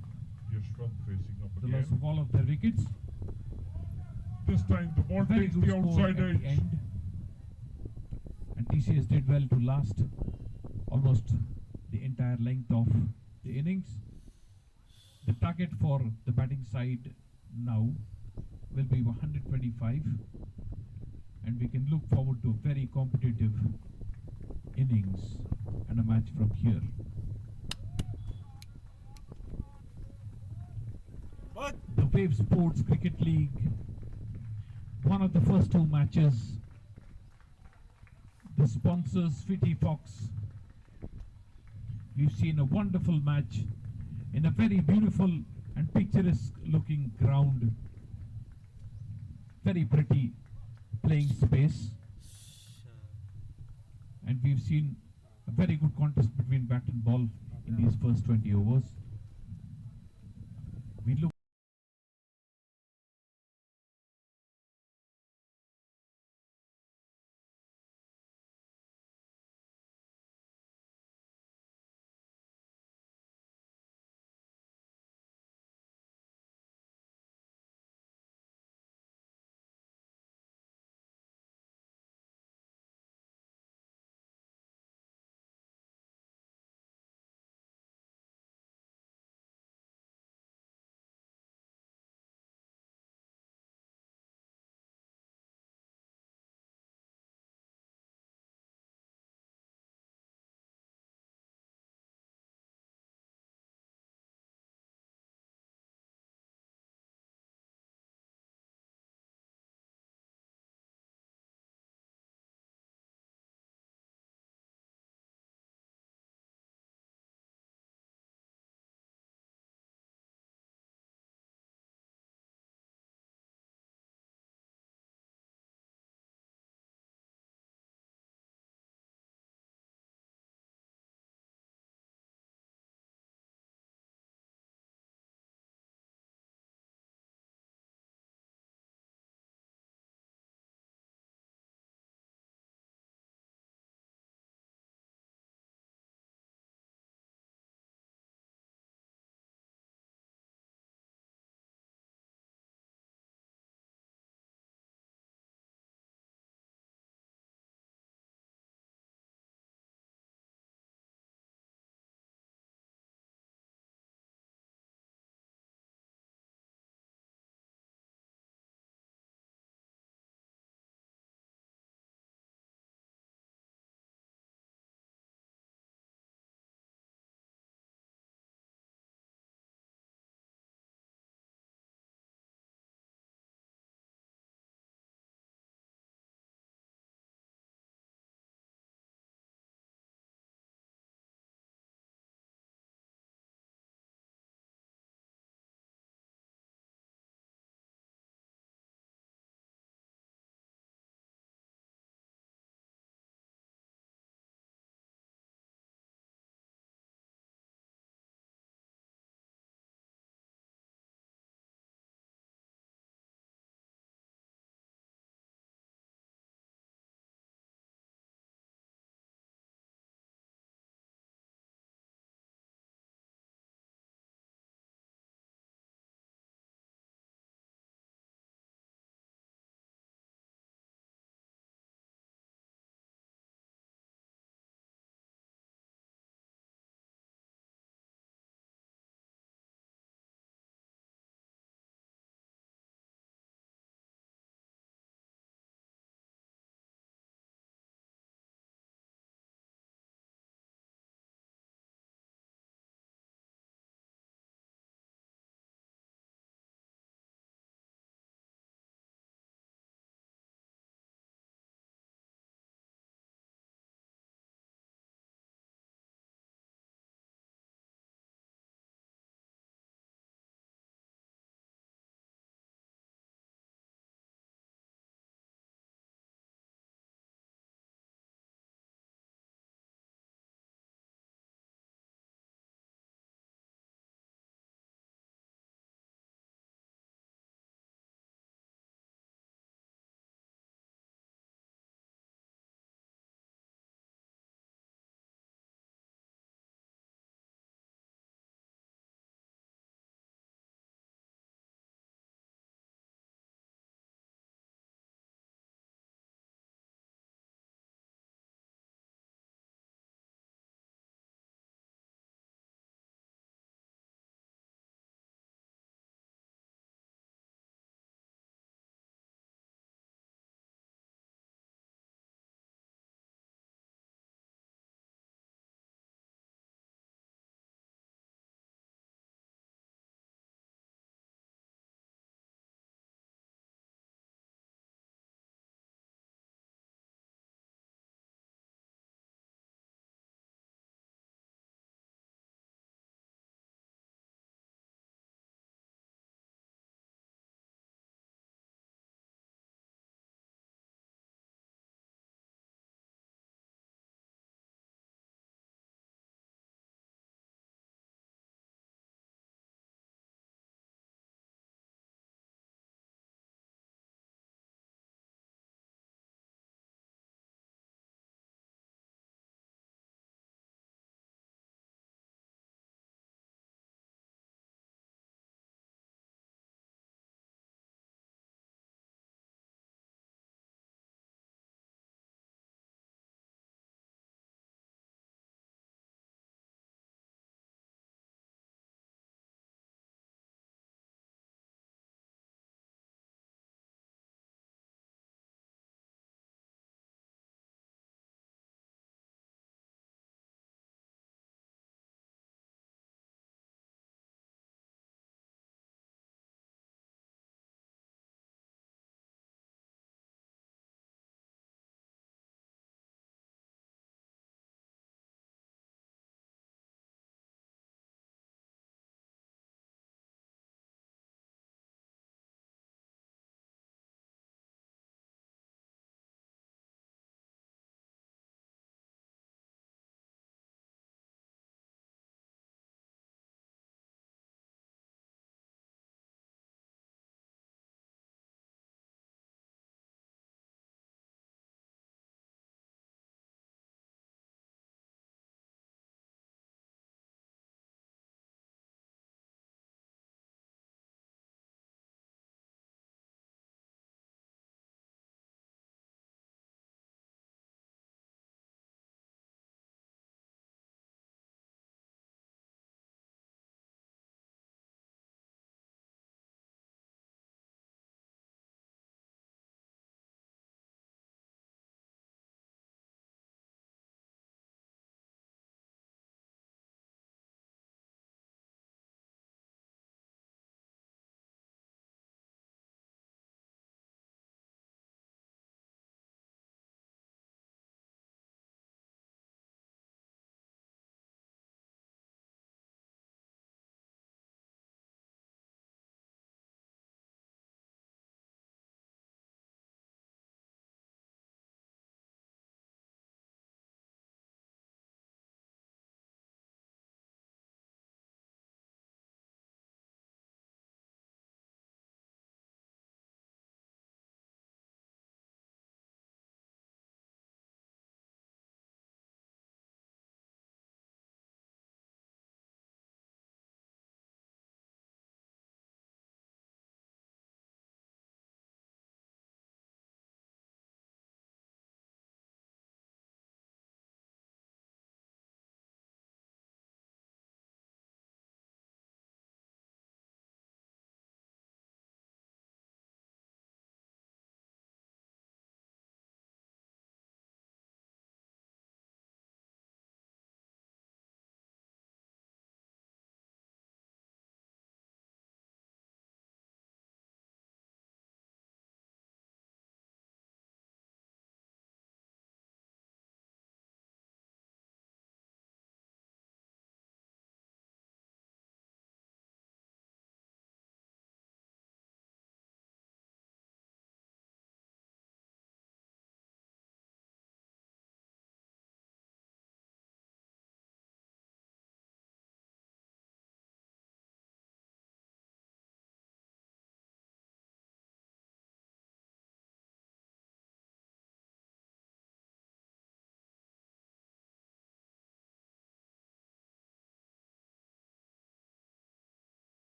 Yashwant facing up the loss again. of all of their wickets. This time the ball Very takes good the score outside at edge. the end. And TCS did well to last almost the entire length of the innings. The target for the batting side now will be 125, and we can look forward to a very competitive innings and a match from here. The Wave Sports Cricket League, one of the first two matches. The sponsors Fitty Fox. We've seen a wonderful match in a very beautiful and picturesque looking ground. Very pretty playing space. And we've seen a very good contest between bat and ball in these first 20 overs. We look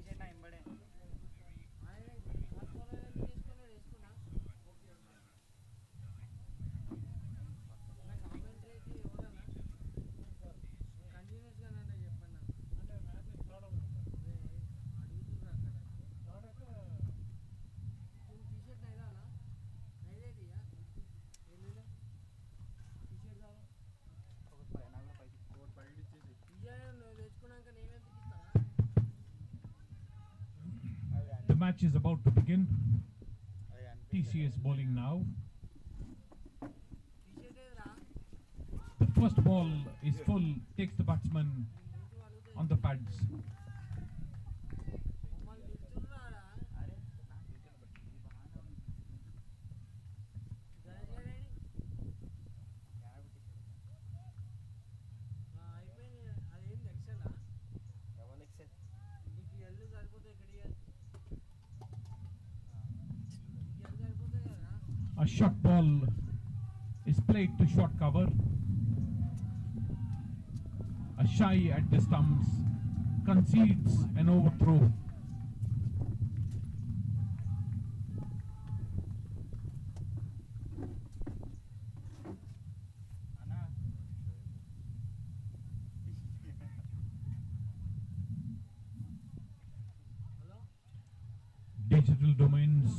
T-shirt నా ఇంబడే The match is about to begin. TCS bowling now. The first ball is full, takes the batsman on the pads. అరే నాకు weekend ఇది బాగానే ఉంది double excel A short ball is played to short cover. A shy at the stumps concedes an overthrow. అన్నా Digital Domains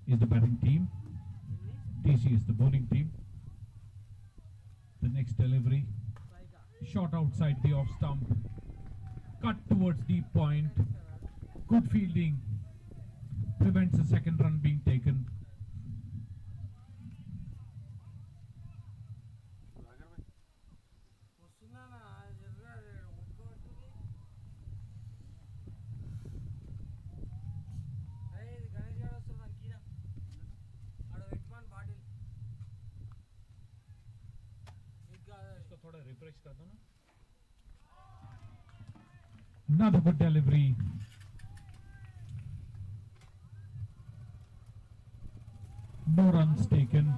is the batting team. TC is the bowling team. The next delivery, shot outside the off stump, cut towards deep point. Good fielding prevents the second run being taken. Another good delivery. No runs taken.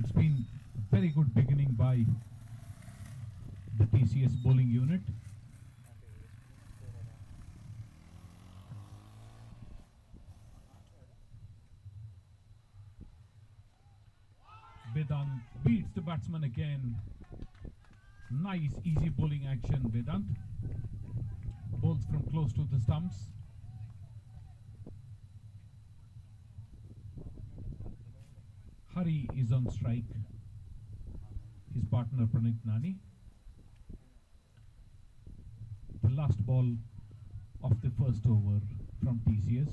It's been a very good beginning by the TCS bowling unit. Vedant beats the batsman again. Nice, easy bowling action, Vedant. Bowls from close to the stumps. Hari is on strike. His partner Pranit Nani. The last ball of the first over from TCS.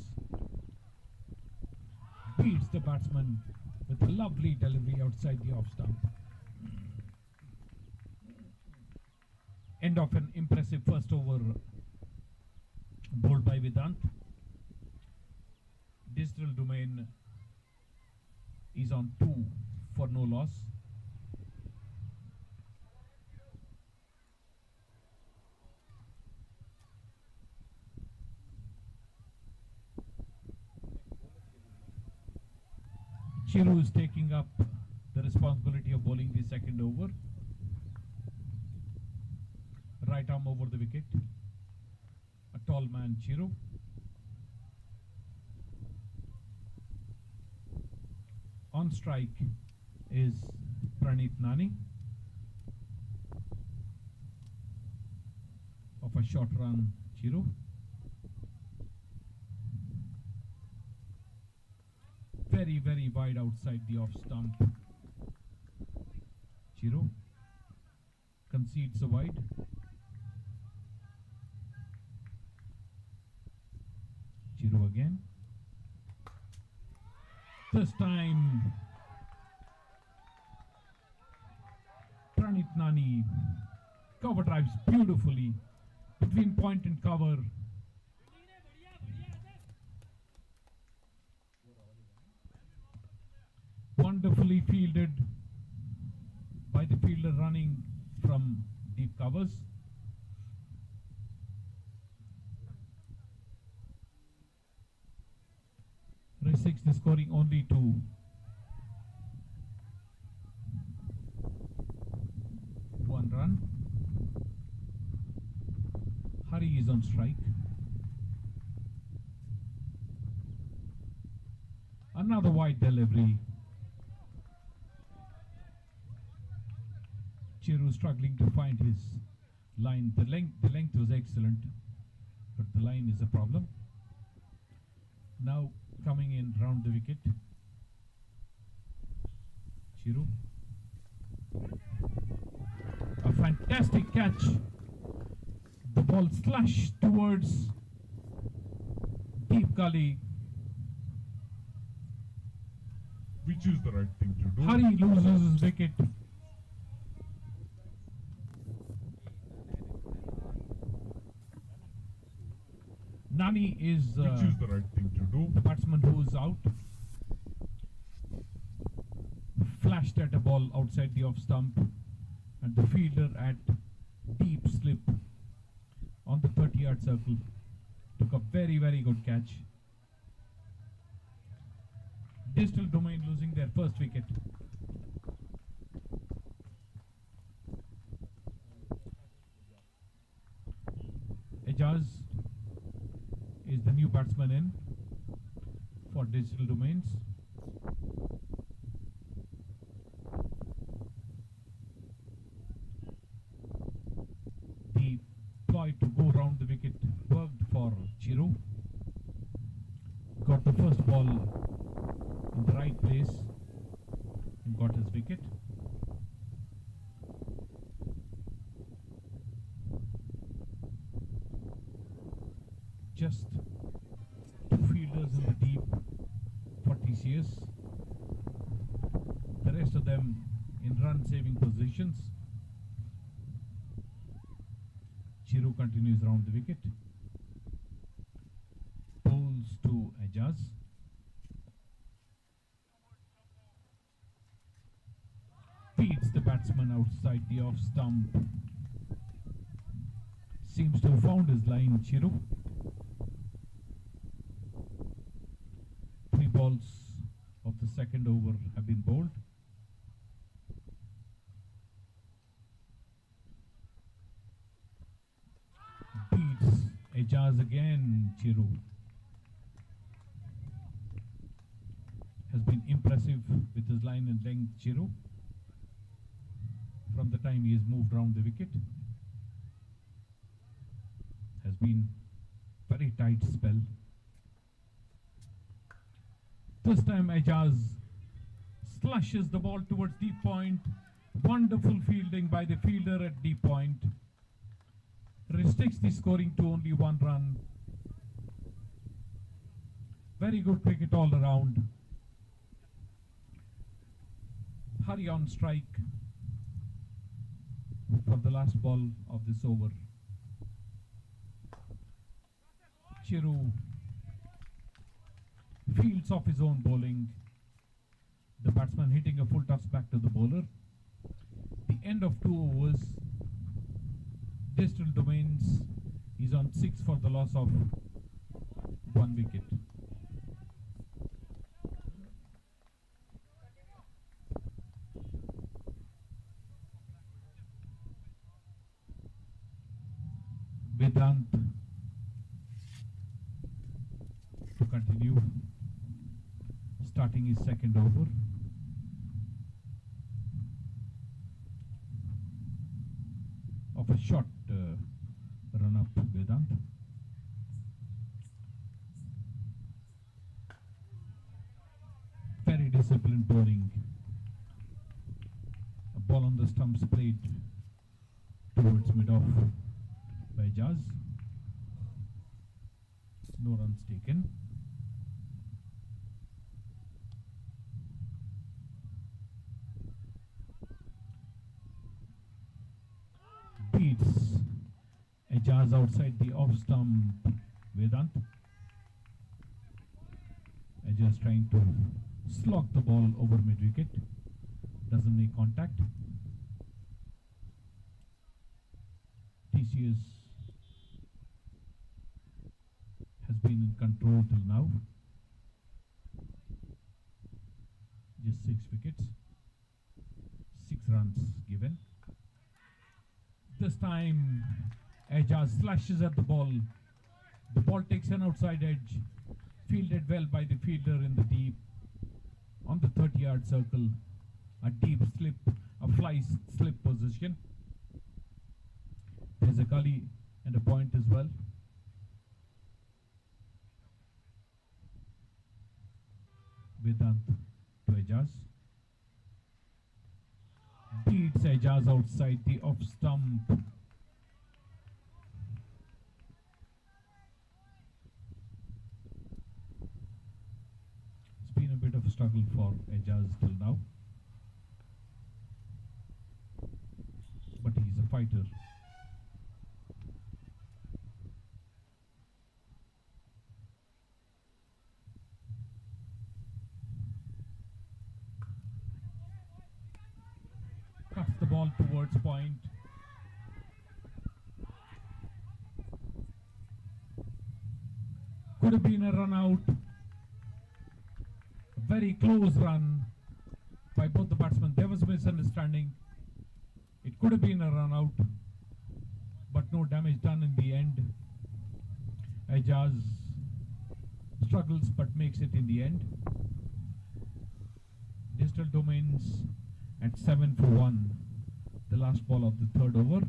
Beats the batsman with a lovely delivery outside the off stump. End of an impressive first over bowled by Vedant. Digital Domain is on 2 for no loss. Chiru is taking up the responsibility of bowling the second over. Right arm over the wicket. A tall man, Chiru. On strike is Pranit Nani of a short run, Chiru. Very, very wide outside the off stump. Chiru concedes a wide. Chiru again. This time Pranit Nani cover drives beautifully between point and cover. Wonderfully fielded by the fielder running from deep covers. Six is scoring only 2. One run. Hari is on strike. Another wide delivery. Chiru struggling to find his line. The length was excellent, but the line is a problem. Now coming in round the wicket. Chiru. A fantastic catch. The ball slashed towards deep gully. Which is the right thing to do. Hari loses his wicket. Nani is Which is the right thing to do. the batsman who is out. Flashed at a ball outside the off stump, and the fielder at deep slip on the 30-yard circle took a very, very good catch. Digital Domain losing their first wicket. Ejaz is the new batsman in for Digital Domains. The ploy to go round the wicket worked for Chiru. Got the first ball in the right place and got his wicket. Just two fielders in the deep for TCS. The rest of them in run-saving positions. Chiru continues round the wicket. Bowls to Ejaz. Beats the batsman outside the off stump. Seems to have found his line, Chiru. 3 balls of the second over have been bowled. Beats Ejaz again, Chiru. Has been impressive with his line and length, Chiru. From the time he has moved round the wicket. Has been very tight spell. This time Ejaz slashes the ball towards deep point. Wonderful fielding by the fielder at deep point. Restricts the scoring to only 1 run. Very good cricket all around. Hari on strike for the last ball of this over. Chiru fields off his own bowling. The batsman hitting a full toss back to the bowler. The end of 2 overs. Digital Domains is on 6 for the loss of 1 wicket. Vedant to continue, starting his second over. Of a short run up, Vedant. Very disciplined bowling. A ball on the stumps played towards mid-off by Ejaz. No runs taken. Beats Ejaz outside the off stump, Vedant. Ejaz trying to slog the ball over mid wicket. Doesn't make contact. TCS has been in control till now. Just 6 wickets, 6 runs given. This time Ejaz slashes at the ball. The ball takes an outside edge. Fielded well by the fielder in the deep. On the 30-yard circle. A deep slip, a fly slip position. There's a gully and a point as well. Vedant to Ejaz. Beats Ejaz outside the off stump. It's been a bit of a struggle for Ejaz till now. But he's a fighter. Cuts the ball towards point. Could have been a run out. A very close run by both the batsmen. There was a misunderstanding. It could have been a run out, but no damage done in the end. Ejaz struggles but makes it in the end. Digital Domains at 7 for 1. The last ball of the third over.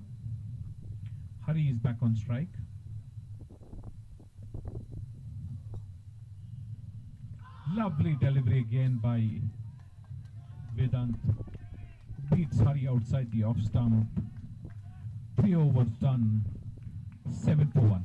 Hari is back on strike. Lovely delivery again by Vedant. Beats Hari outside the off stump. 3 overs done. 7 for 1.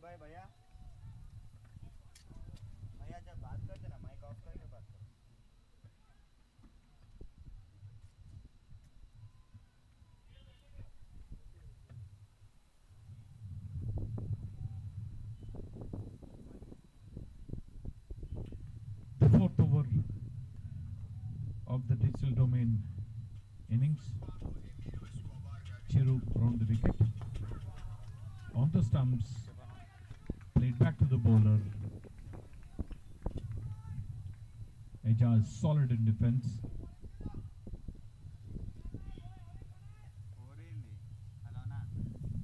भाई भैया भैया जब बात करते ना mic off करके बात करो. The fourth over of the Digital Domain innings. Chiru round the wicket. On the stumps. Played back to the bowler. Ejaz solid in defense.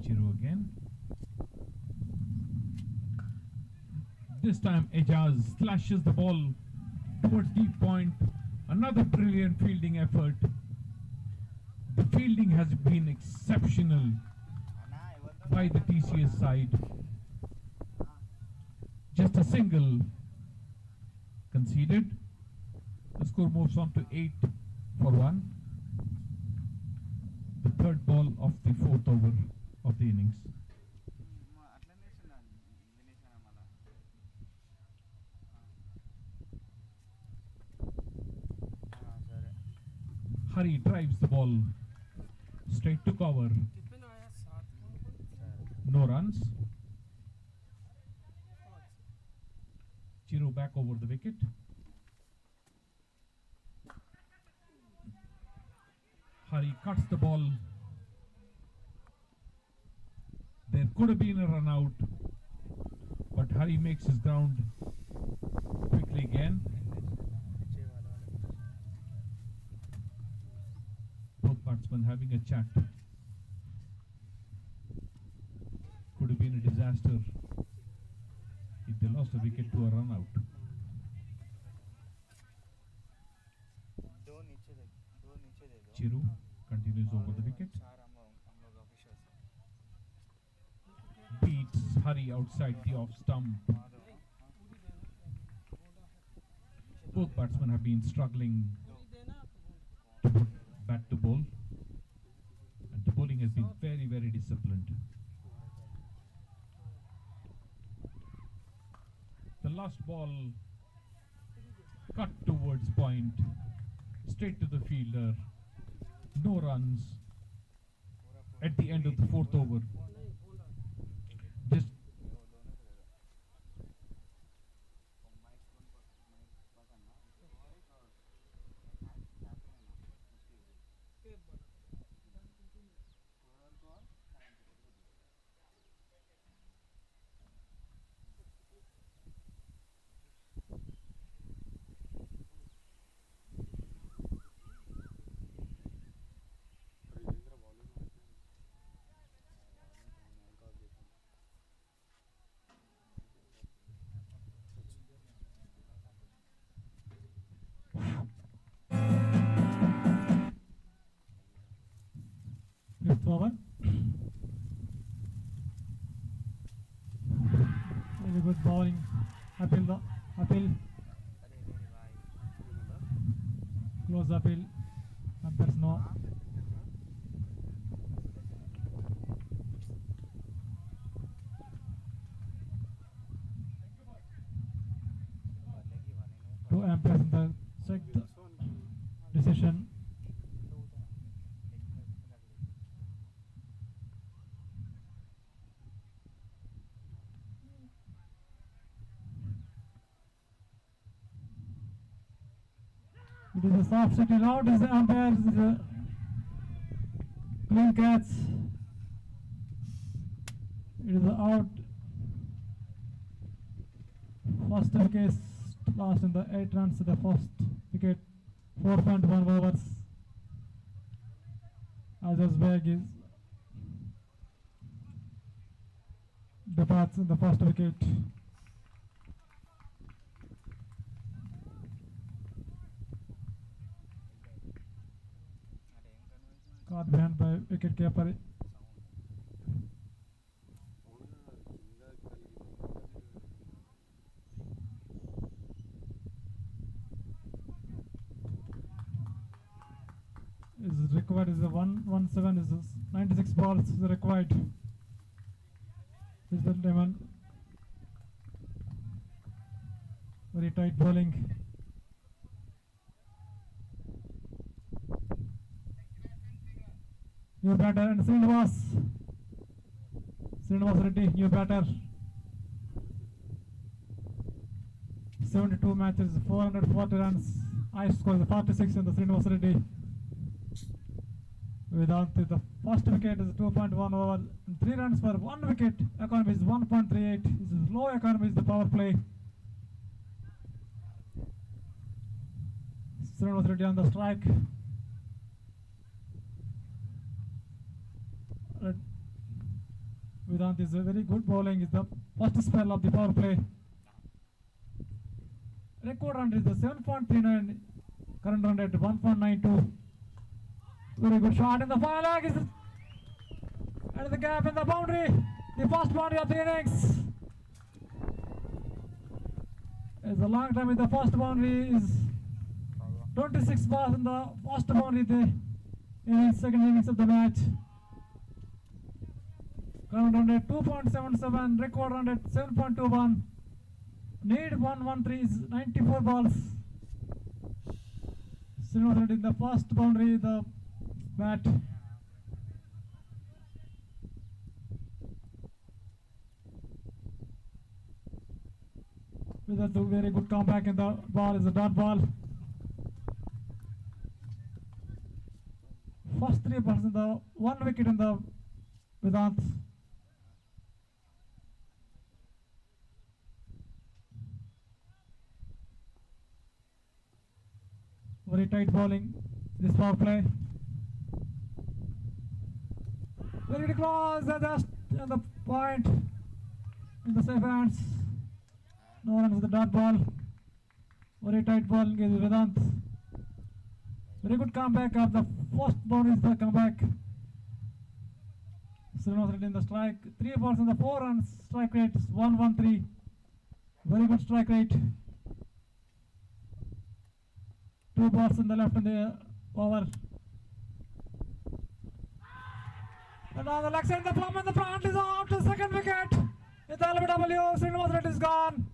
Chiru again. This time Ejaz slashes the ball towards deep point. Another brilliant fielding effort. The fielding has been exceptional by the TCS side. Just a single conceded. The score moves on to 8 for 1. The third ball of the fourth over of the innings. Hari drives the ball straight to cover. No runs. Chiru back over the wicket. Hari cuts the ball. There could have been a run out, but Hari makes his ground quickly again. Both batsmen having a chat. Could have been a disaster if they lost a wicket to a run out. Chiru continues over the wicket. Beats Hari outside the off stump. Both batsmen have been struggling to put bat to bowl, and the bowling has been very, very disciplined. The last ball cut towards point, straight to the fielder. No runs at the end of the fourth over. Just bowling. Appeal the appeal. अरे रे रे भाई Close appeal. Umpires no. Two umpires in the check the decision. It is a soft setting out. Is the umpire is a clean catch. It is out. First wicket lost in the 8 runs. The first wicket 4.1 overs. Ajaz Beg is departs in the first wicket. Caught behind by wicket keeper. Is required is a 117 is 96 balls is required. Is the lemon very tight bowling. New batter and Srinivas Reddy, new batter. 72 matches, 440 runs. High score is 46 in the Srinivas Reddy. Without the first wicket is 2.1 over, and 3 runs for 1 wicket. Economy is 1.38. This is low economy is the power play. Srinivas Reddy on the strike. Vedant is a very good bowling. Is the first spell of the power play. Record run is the 7.39. Current run rate 1.92. Very good shot in the final leg. Is and the gap in the boundary. The first boundary of the innings. It's a long time with the first boundary is 26 balls in the first boundary. The innings, second innings of the match. Current run rate 2.77. Record run rate 7.21. Need 113 is 94 balls. Srinivas Reddy in the first boundary. The bat. With a very good comeback in the ball is a dot ball. First 3 balls in the 1 wicket in the Vedant. Very tight bowling. This power play. Very close, just at the point in the safe hands. No runs with the dot ball. Very tight ball is Vedant. Very good comeback of the first ball is the comeback. Srinivas Reddy in the strike. 3 balls in the 4 runs. Strike rate is 113. Very good strike rate. 2 balls in the left in the over. And on the leg side, the plum in the front is out to second wicket. It's LBW. Srinivas Reddy is gone.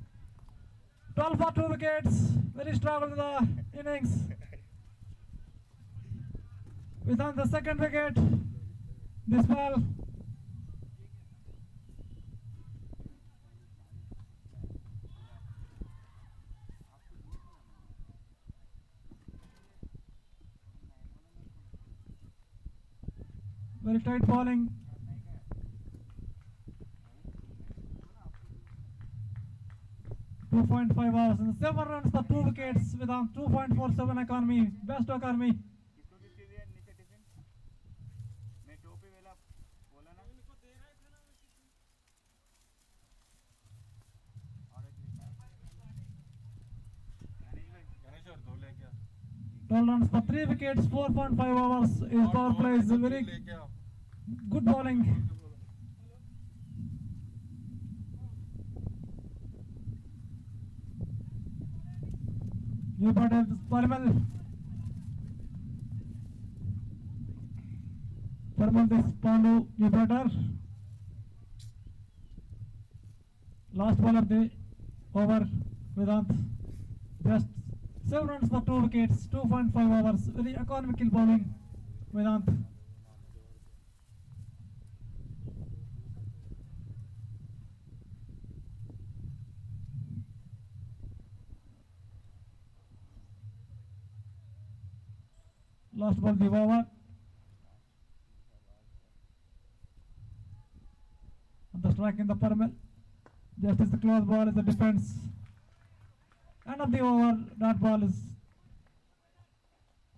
12 for 2 wickets. Very strong in the innings. With on the second wicket, this ball. Very tight bowling. .5 hours and 7 runs for 2 wickets with on 2.47 economy. Best economy. किसको किसके दिया नीचे tiffin मैं टोपी वाला बोला ना इनको दे रहा था ना और एक गणेश और 2 ले क्या 12 runs for 3 wickets, 4.5 hours. His power play is very लेके आओ good bowling. New batter Parimal. Parimal this Pandu, new batter. Last ball of the over, Vedant. Just 7 runs for 2 wickets, 2.5 overs. Very economical bowling, Vedant. Last ball, the over. And the strike in the Parimal. Just as the close ball is the defense. End of the over, that ball is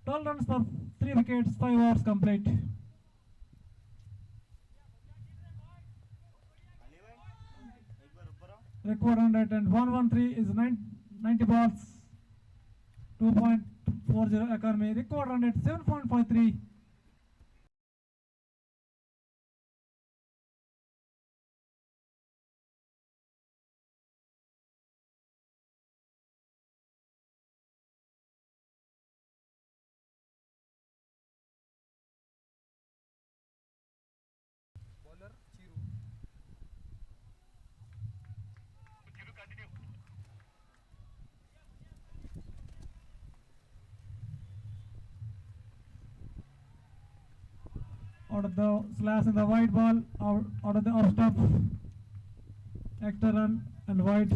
12 runs for 3 wickets, 5 overs complete. Ali भाई एक बार ऊपर आओ. Record 100 and 113 is 90 balls, 2.40 economy. Record 100, 7.53. Out of the slash in the wide ball, out of the off stump, extra run and wide.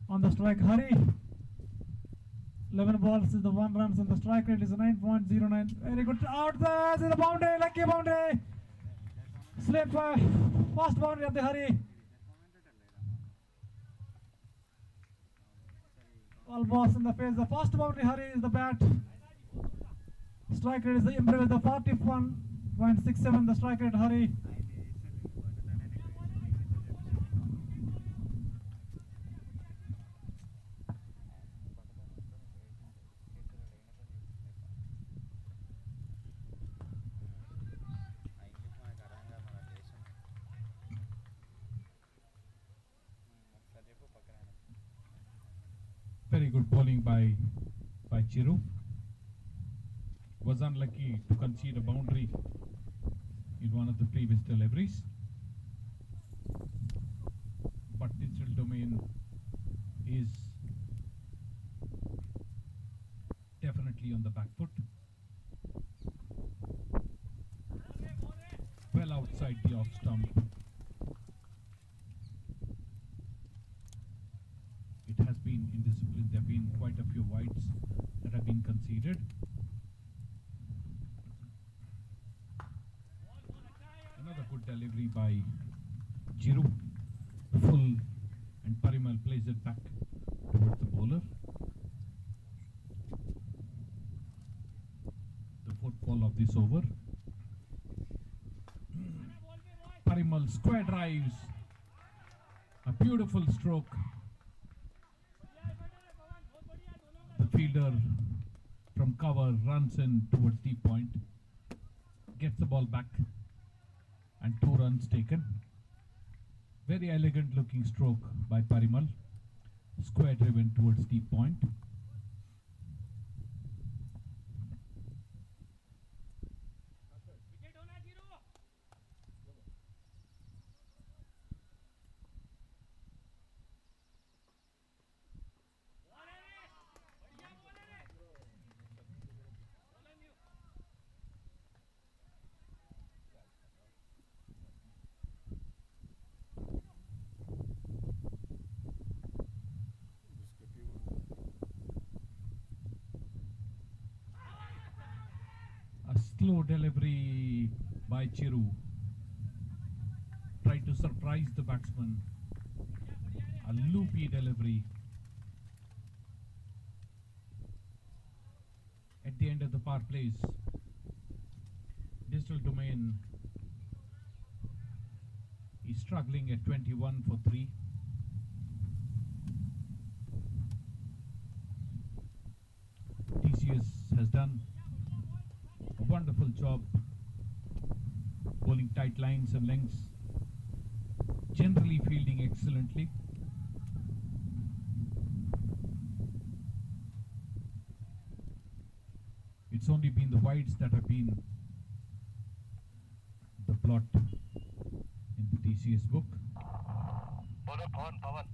On the strike, Hari. 11 balls is the 1 runs and the strike rate is 9.09. Very good. Out there is the boundary, lucky boundary. Slip, fast boundary of the Hari. All balls in the face. The first boundary, Hari is the bat. Strike rate is improved with the 41.67. The strike rate, Hari. Very good bowling by Chiru. Was unlucky to concede a boundary in one of the previous deliveries. But Digital Domain is definitely on the back foot. Well outside the off stump. It has been indisciplined. There have been quite a few wides that have been conceded. Another good delivery by Jiru. Full, and Parimal plays it back towards the bowler. The fourth ball of this over. Parimal square drives. A beautiful stroke. The fielder from cover runs in towards deep point. Gets the ball back. And 2 runs taken. Very elegant looking stroke by Parimal. Square driven towards deep point. Slow delivery by Chiru. Tried to surprise the batsman. A loopy delivery. At the end of the power plays, Digital Domain is struggling at 21 for 3. TCS has done a wonderful job bowling tight lines and lengths, generally fielding excellently. it's only been the wides that have been the plot in the TCS book. Bowler Pawan, bowler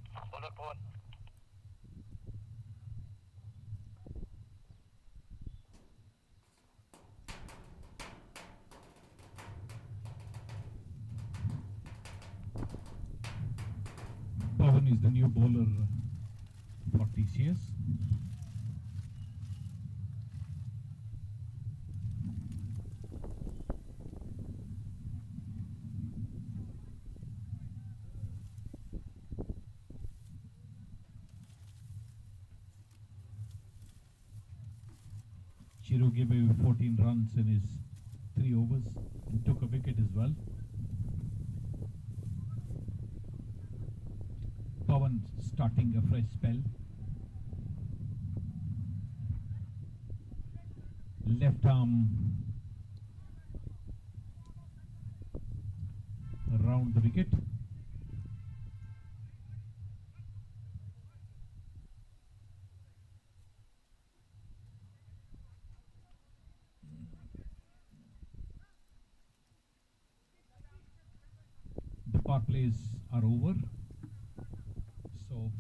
Pawan. Pawan is the new bowler for TCS. Chiru gave away 14 runs in his 3 overs and took a wicket as well. Pawan starting a fresh spell. Left arm around the wicket. The power plays are over. So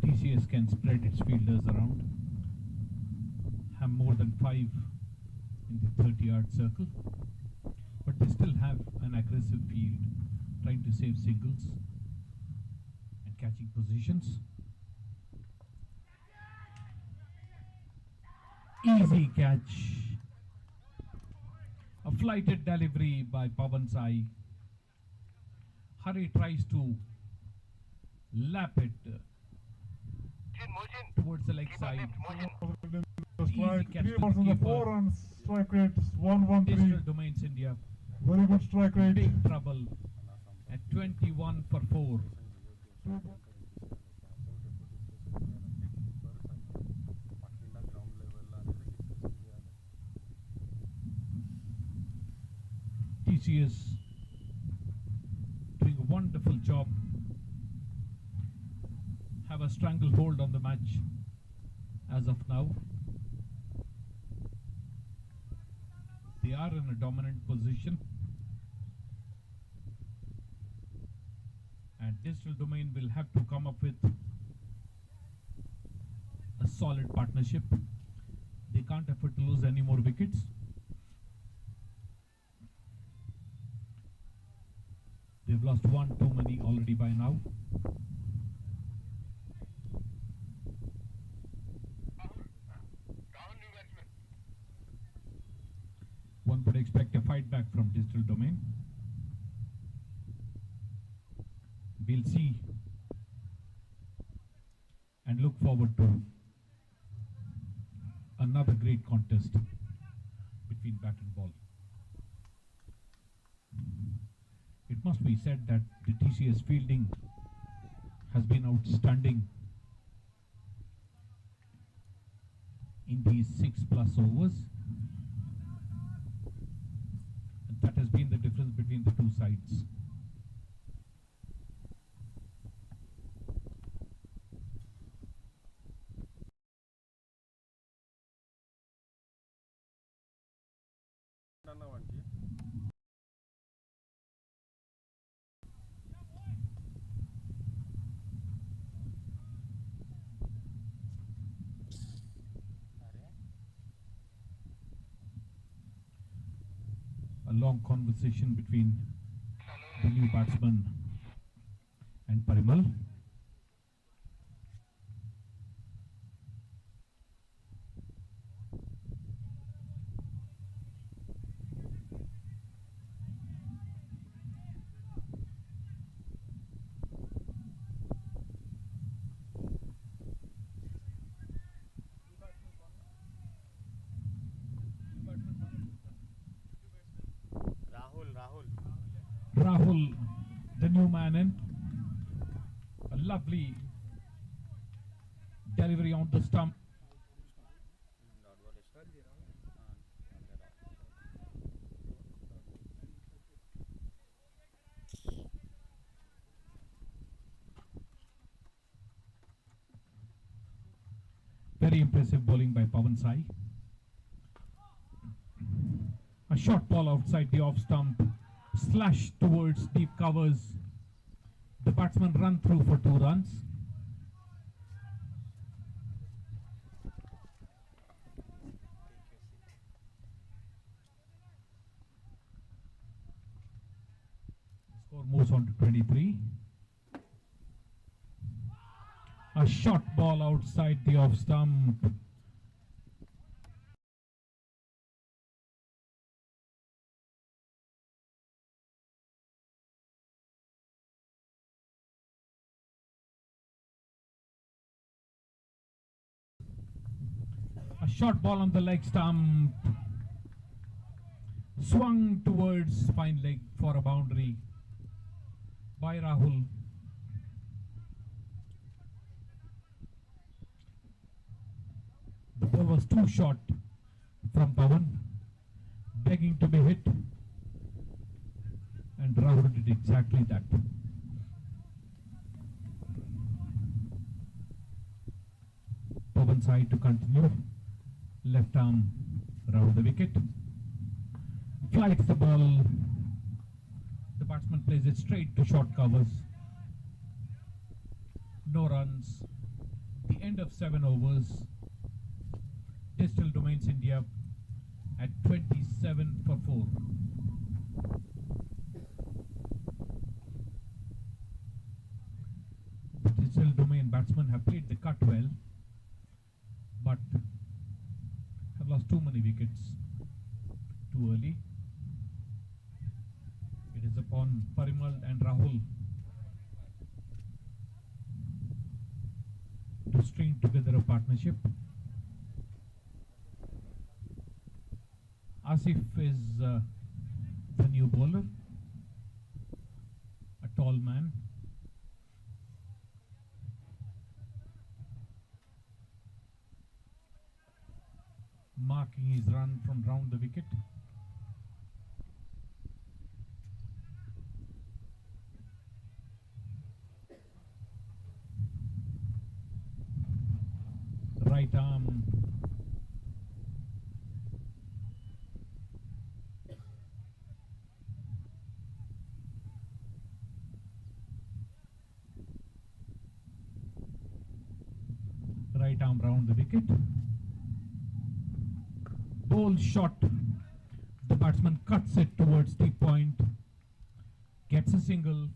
TCS can spread its fielders around, have more than 5 in the 30-yard circle, but they still have an aggressive field, trying to save singles and catching positions. Easy catch. A flighted delivery by Pawan Sai. Hari tries to lap it towards the leg side. The strike, catch 3 to balls the on the keeper. 4 runs, strike rate is 113. Digital Domains India, Very good strike rate. big trouble at 21 for 4. TCS doing a wonderful job. Have a stranglehold on the match as of now. They are in a dominant position. And Digital Domain will have to come up with a solid partnership. They can't afford to lose any more wickets. They've lost one too many already by now. One would expect a fight back from Digital Domain. We'll see and look forward to another great contest between bat and ball. It must be said that the TCS fielding has been outstanding in these 6+ overs. And that has been the difference between the two sides. A long conversation between the new batsman and Parimal. Rahul, the new man in. A lovely delivery on the stump. Very impressive bowling by Pawan Sai. A short ball outside the off stump, slash towards deep covers. The batsman run through for 2 runs. The score moves on to 23. A short ball outside the off stump. A short ball on the leg stump. Swung towards fine leg for a boundary by Rahul. The ball was too short from Pawan, begging to be hit, and Rahul did exactly that. Pawan side to continue. Left arm round the wicket. Flights the ball. The batsman plays it straight to short covers. No runs. The end of 7 overs. Distal Domains India at 27 for 4. The Distal Domain batsmen have played the cut well, but have lost too many wickets too early. It is upon Parimal and Rahul to string together a partnership. Asif is the new bowler, a tall man. Marking his run from round the wicket. Right arm. Right arm round the wicket. Ball shot. The batsman cuts it towards deep point. Gets a single.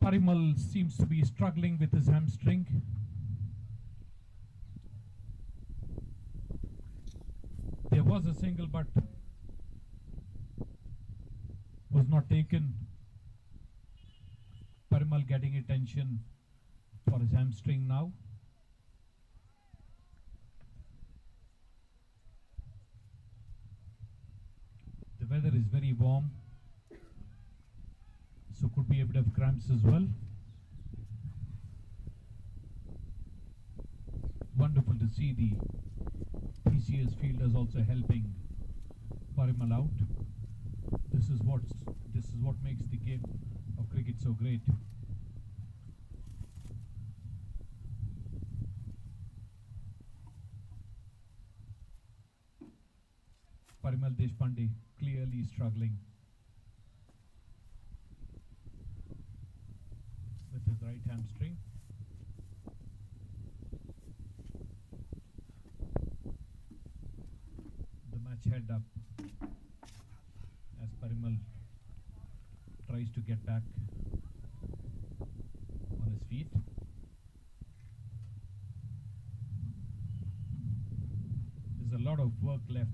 Parimal seems to be struggling with his hamstring. There was a single, but was not taken. Parimal getting attention for his hamstring now. The weather is very warm, so could be a bit of cramps as well. Wonderful to see the PCS fielders also helping Parimal out. This is what makes the game of cricket so great. Parimal Deshpande clearly struggling with his right hamstring. The match head up as Parimal tries to get back on his feet. There's a lot of work left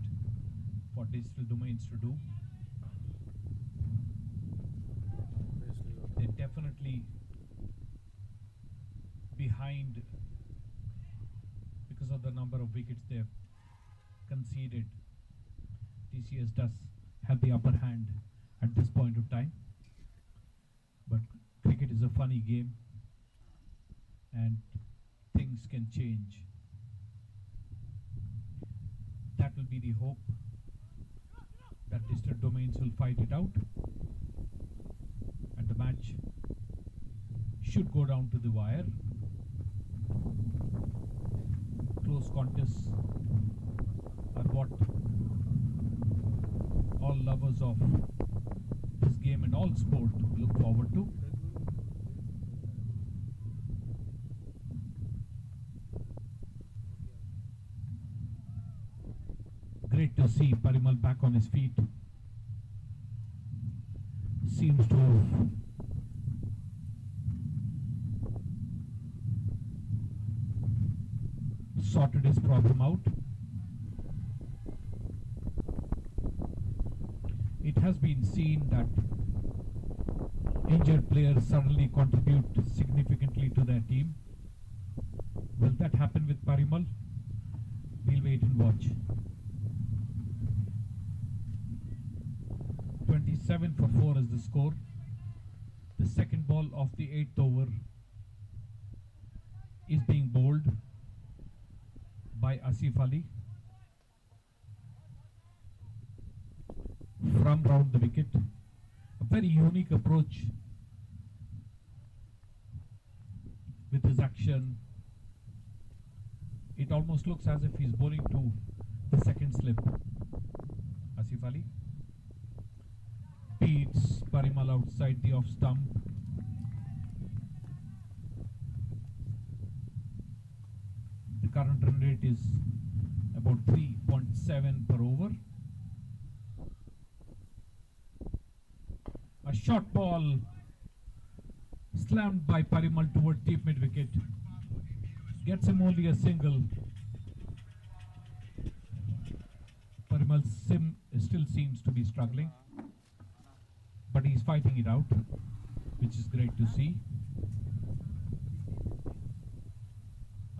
for Distal Domains to do. They're definitely behind because of the number of wickets they've conceded. TCS does have the upper hand at this point of time, but cricket is a funny game and things can change. That will be the hope that Distant Domains will fight it out, and the match should go down to the wire. Close contests are what all lovers of this game and all sport look forward to. Great to see Parimal back on his feet. Seems to have sorted his problem out. It has been seen that injured players suddenly contribute significantly to their team. Will that happen with Parimal? We'll wait and watch. 27 for 4 is the score. The second ball of the 8th over is being bowled by Asif Ali from round the wicket. A very unique approach with his action. It almost looks as if he's bowling to the second slip. Asif Ali beats Parimal outside the off stump. The current run rate is about 3.7 per over. A short ball slammed by Parimal towards deep mid wicket. Gets him only a single. Parimal still seems to be struggling, but he's fighting it out, which is great to see.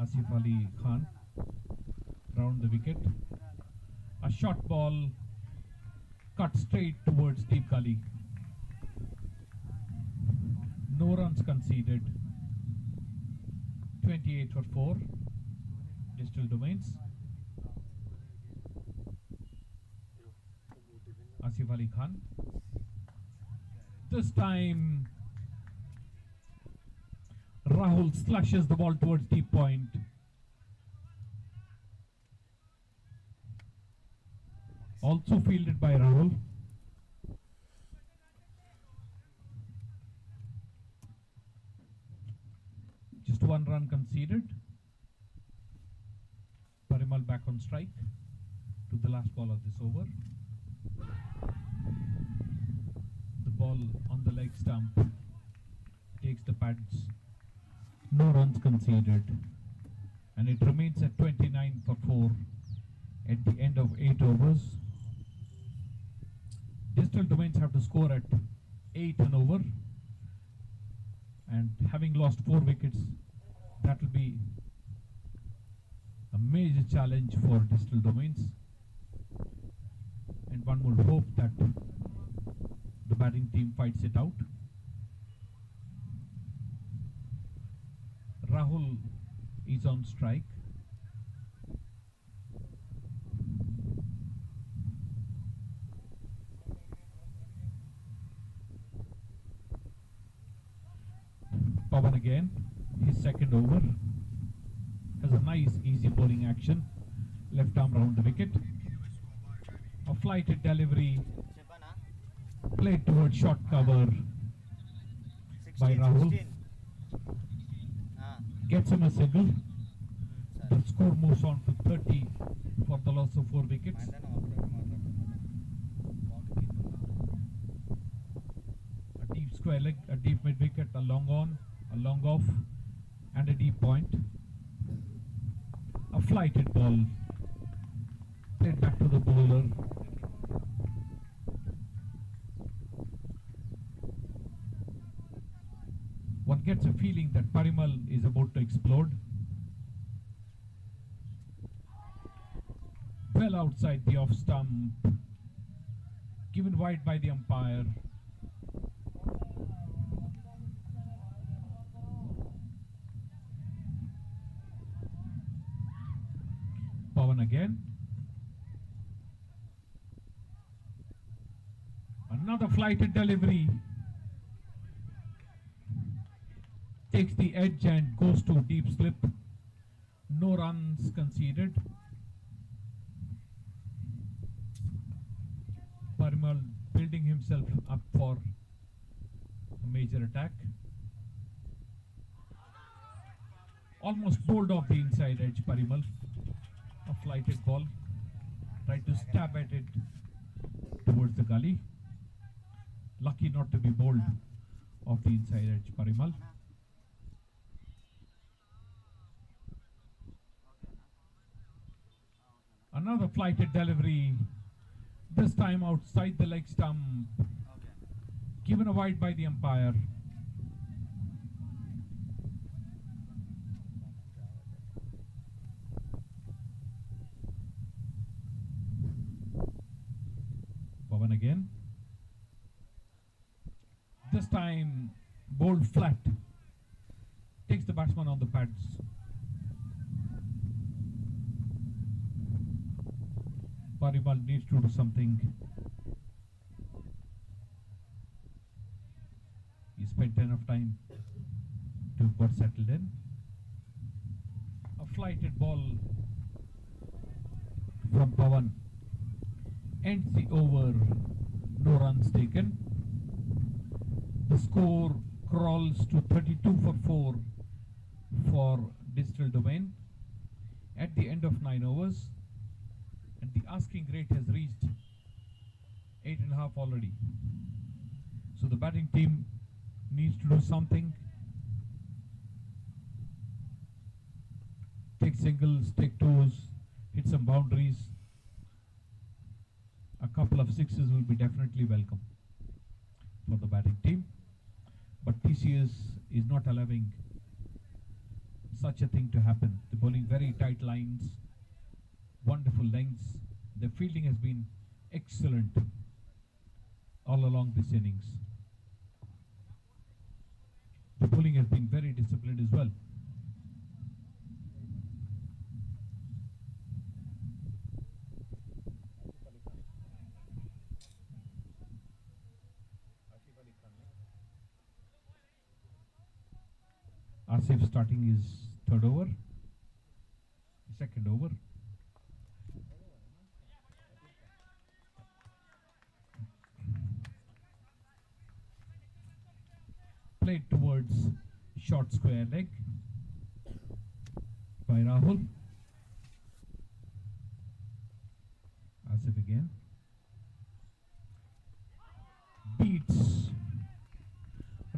Asif Ali Khan round the wicket. A short ball cut straight towards deep gully. No runs conceded. 28 for 4. Distal Domains. Asif Ali Khan. This time Rahul slashes the ball towards deep point. Also fielded by Rahul. Just 1 run conceded. Parimal back on strike to the last ball of this over. The ball on the leg stump takes the pads. No runs conceded, and it remains at 29 for 4 at the end of 8 overs. Distal Domains have to score at 8 and over, and having lost 4 wickets, that will be a major challenge for Distal Domains, and one would hope that the batting team fights it out. Rahul is on strike. Pawan again, his second over, has a nice easy bowling action, left arm round the wicket. A flighted delivery played towards short cover by Rahul. 16. Gets him a single. The score moves on to 30 for the loss of 4 wickets. A deep square leg, a deep mid wicket, a long on, a long off, and a deep point. A flighted ball played back to the bowler. One gets a feeling that Parimal is about to explode. Well outside the off stump, given wide by the umpire. Pawan again. flighted delivery. Takes the edge and goes to deep slip. No runs conceded. Parimal building himself up for a major attack. Almost bowled off the inside edge, Parimal. A flighted ball. Tried to stab at it towards the gully. Lucky not to be bowled off the inside edge, Parimal. Another flighted delivery, this time outside the leg stump, given a wide by the umpire. Pavan again. This time bowled flat. Takes the batsman on the pads. Parimal needs to do something. He spent enough time to get settled in. A flighted ball from Pavan ends the over. No runs taken. The score crawls to 32 for 4 for Digital Domain at the end of 9 overs. And the asking rate has reached 8.5 already. So the batting team needs to do something. Take singles, take twos, hit some boundaries. A couple of sixes will be definitely welcome for the batting team. But TCS is not allowing such a thing to happen. They're bowling very tight lines. Wonderful lengths. The fielding has been excellent all along this innings. The bowling has been very disciplined as well. Asif starting his third over, second over. Played towards short square leg by Rahul. Asif again. Beats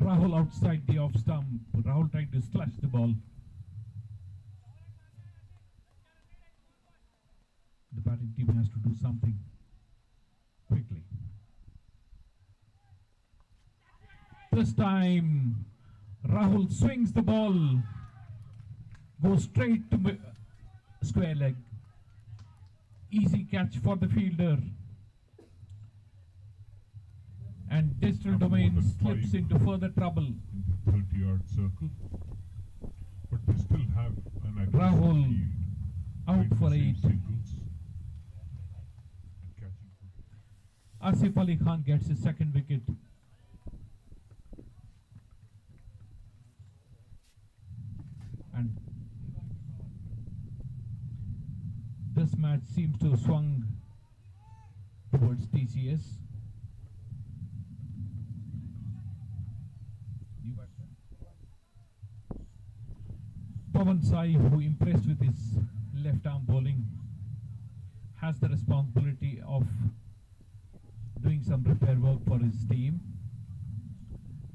Rahul outside the off stump. Rahul trying to slash the ball. The batting team has to do something quickly. This time, Rahul swings the ball, goes straight to square leg. Easy catch for the fielder. And Digital Domain slips into further trouble. In the 30-yard circle. But they still have an aggressive Rahul field. out Trying to for save 8. singles and catching. Asif Ali Khan gets his second wicket. And this match seems to have swung towards TCS. Pavan Sai, who impressed with his left arm bowling, has the responsibility of doing some repair work for his team.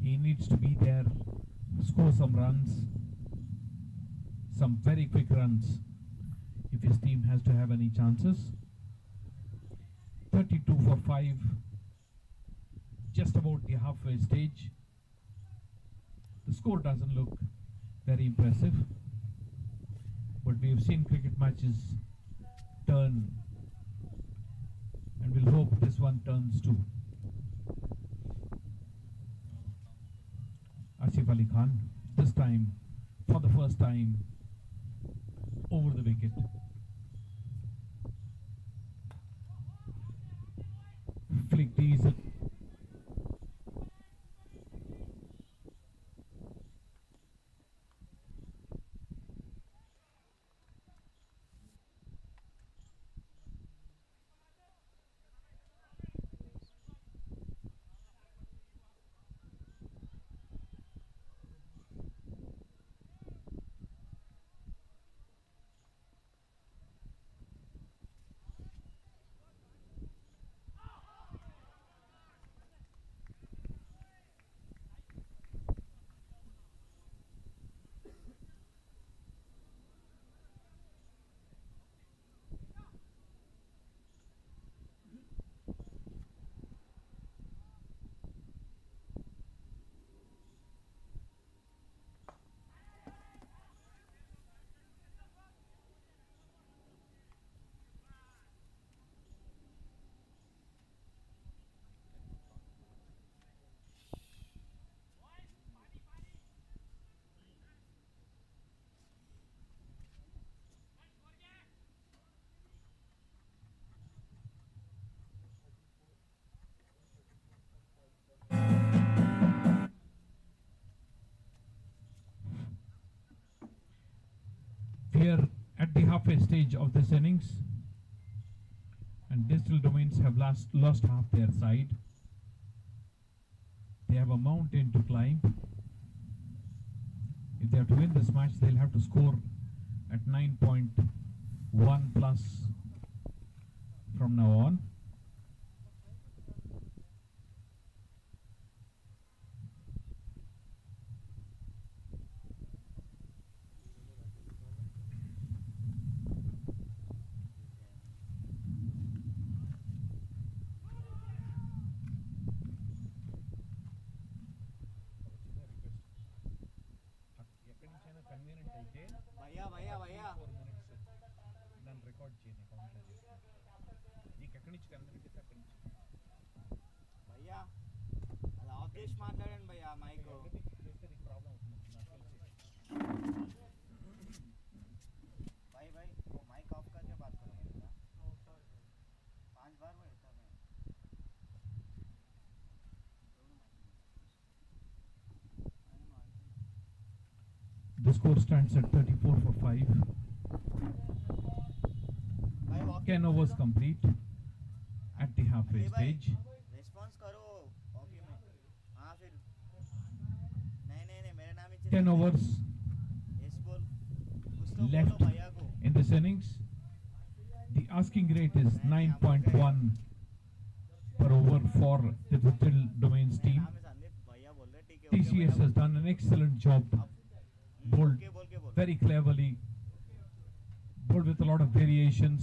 He needs to be there, score some runs, some very quick runs if his team has to have any chances. 32 for 5, just about the halfway stage. The score doesn't look very impressive, but we have seen cricket matches turn, and we'll hope this one turns too. Asif Ali Khan, this time, for the first time, over the wicket. Flicked easily. Here at the halfway stage of this innings, and Digital Domains have lost half their side. They have a mountain to climb. If they have to win this match, they'll have to score at 9.1 plus from now on. భయ్యా భయ్యా భయ్యా నన్ను record చేయండి counter చేస్తున్నాను నీకు ఎక్కడి నుంచి అందరికీ అక్కడి నుంచి భయ్యా అది ఆఫ్ చేసి మాట్లాడండి భయ్యా మైక్ చేస్తే నీకు ప్రాబ్లం అవుతుంది నాకు తెలిసి भाई भाई वो माइक ऑफ करके बात करो मेरे साथ 5 बार हुए तब The score stands at 34 for 5. भाई walk 10 overs complete at the halfway stage. Response करो ओके में हां फिर नहीं नहीं नहीं मेरा नाम ही 10 overs यस बोल कुछ तो left बोलो भैया को in this innings. The asking rate is 9.1 per over for the Digital Domains team. नाम है संदीप भैया बोल रहे ठीक है TCS has done an excellent job. Bowled बोल के बोल very cleverly. Bowled with a lot of variations.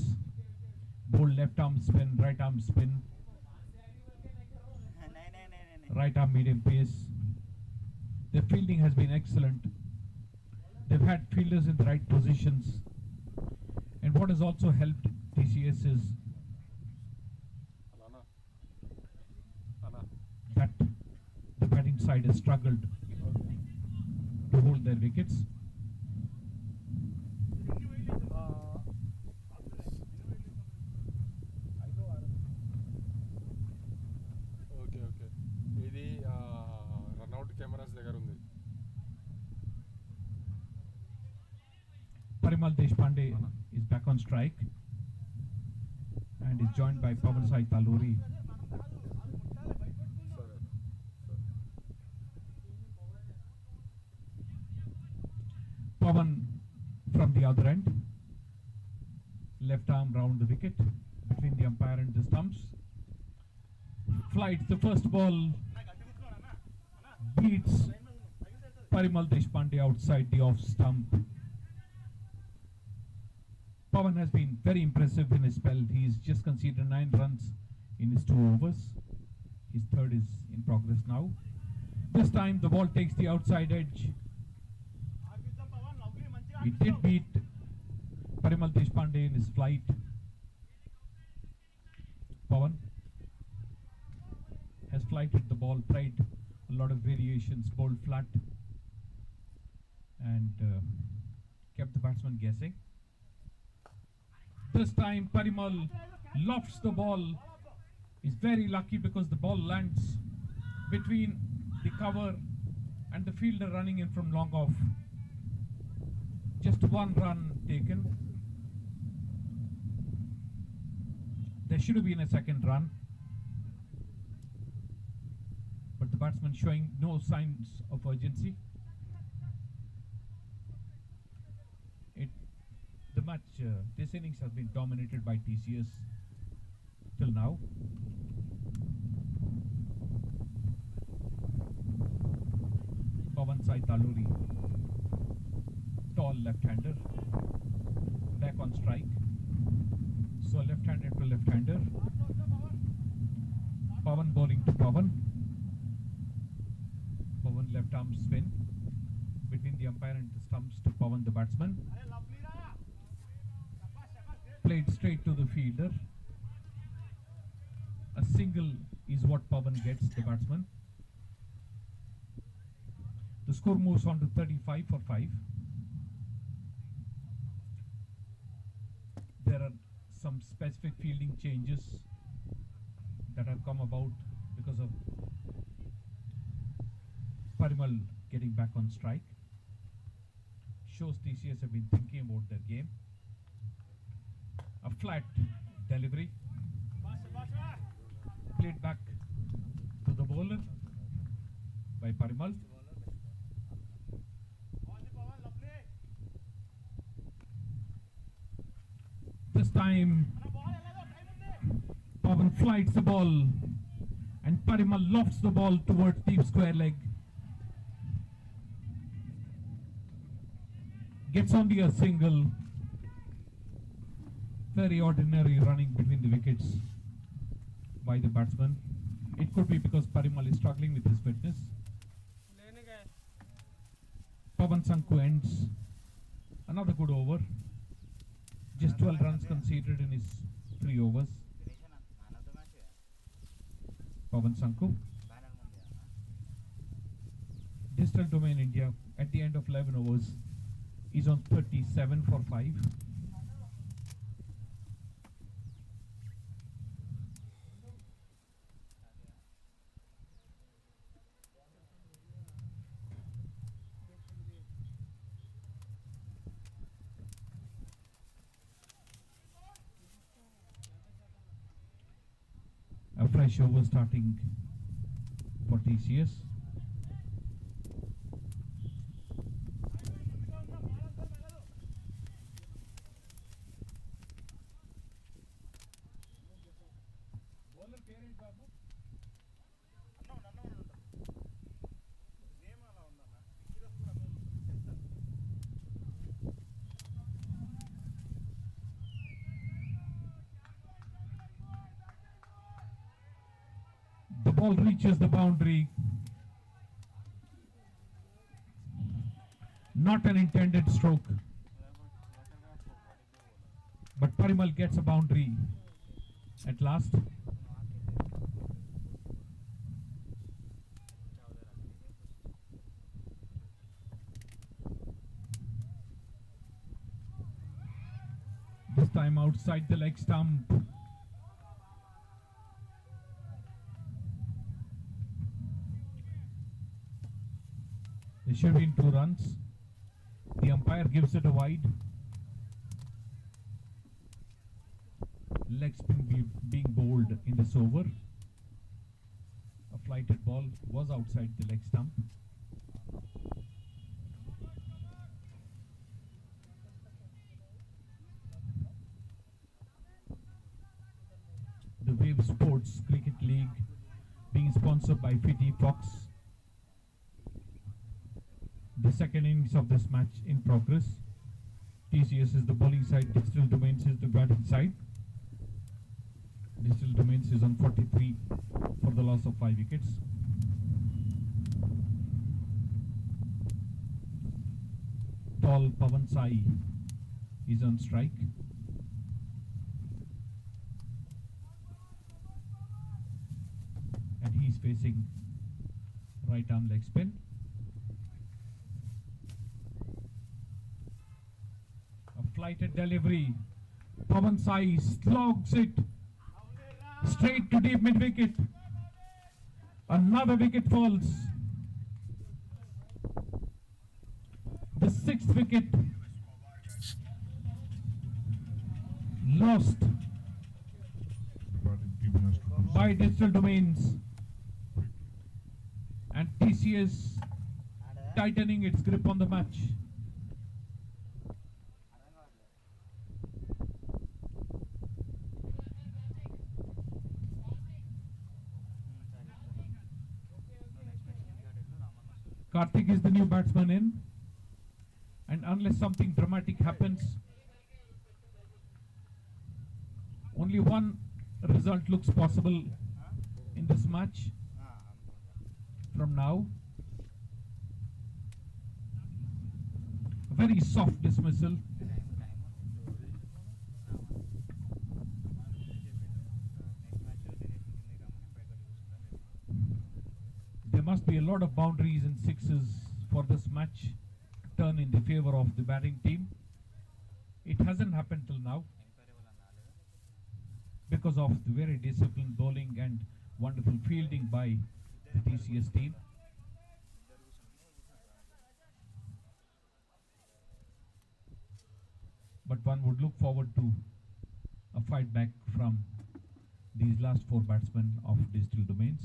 Bowled left arm spin, right arm spin, नहीं नहीं नहीं नहीं right arm medium pace. Their fielding has been excellent. They've had fielders in the right positions. And what has also helped TCS is అలానా అలా that the batting side has struggled to hold their wickets. Okay okay ఇది run out cameras దగ్గర ఉంది Parimal Deshpande is back on strike and is joined by Pawan Sai Taluri. సరే Pawan from the other end, left arm round the wicket between the umpire and the stumps. Flights the first ball, beats Parimal Deshpande outside the off stump. Pawan has been very impressive in his spell. He's just conceded 9 runs in his 2 overs. His third is in progress now. This time the ball takes the outside edge. He did beat Parimal Deshpande in his flight. Pawan has flighted the ball, tried a lot of variations, bowled flat, and kept the batsman guessing. This time Parimal lofts the ball. He's very lucky because the ball lands between the cover and the fielder running in from long off. Just 1 run taken. There should have been a second run, but the batsman showing no signs of urgency. The match, this innings has been dominated by TCS till now. Pawan Sai Taluri, tall left-hander, back on strike. So left-hander to left-hander. Pawan bowling to Pawan. Pawan left arm spin between the umpire and the stumps to Pawan the batsman. Played straight to the fielder. A single is what Pawan gets, the batsman. The score moves on to 35 for 5. There are some specific fielding changes that have come about because of Parimal getting back on strike. shows TCS have been thinking about their game. A flat delivery. Played back to the bowler by Parimal. This time, Pavan flights the ball and Parimal lofts the ball towards deep square leg. Gets only a single. Very ordinary running between the wickets by the batsman. It could be because Parimal is struggling with his fitness. Pavan Sanku ends another good over. Just 12 runs conceded in his 3 overs. Man of the match. Pavan Sanku. Banner Mundia. Digital Domain India at the end of 11 overs is on 37 for 5. A fresh over starting for TCS. The ball reaches the boundary. Not an intended stroke. But Parimal gets a boundary at last. This time outside the leg stump. There should be 2 runs. The umpire gives it a wide. Leg spin being bowled in this over. A flighted ball was outside the leg stump. The Wave Sports Cricket League being sponsored by Fiti Fox. The second innings of this match in progress. TCS is the bowling side, Digital Domains is the batting side. Digital Domains is on 43 for the loss of 5 wickets. Tall Pavan Sai is on strike. And he's facing right arm leg spin. Flighted delivery. Pavan Sai slogs it straight to deep mid wicket. Another wicket falls. The 6th wicket lost The batting team has to do by Digital Domains. And TCS tightening its grip on the match. Karthik is the new batsman in, and unless something dramatic happens, only one result looks possible in this match from now. A very soft dismissal. There must be a lot of boundaries and sixes for this match to turn in the favor of the batting team. It hasn't happened till now because of the very disciplined bowling and wonderful fielding by the TCS team. but one would look forward to a fight back from these last four batsmen of Digital Domains.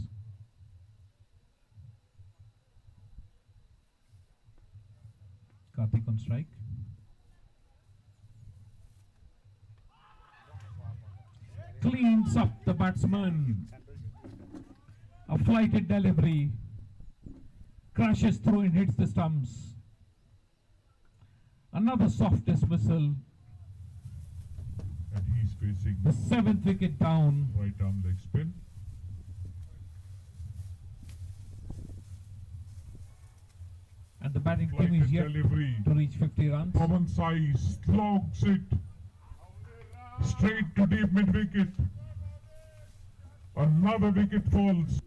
Karthik on strike. Cleans up the batsman. A flighted delivery. Crashes through and hits the stumps. Another soft dismissal. And he's facing The seventh wicket down. right arm leg spin. And the batting team Flighted is yet delivery. to reach 50 runs. Pawan Sai slogs it straight to deep mid wicket. Another wicket falls.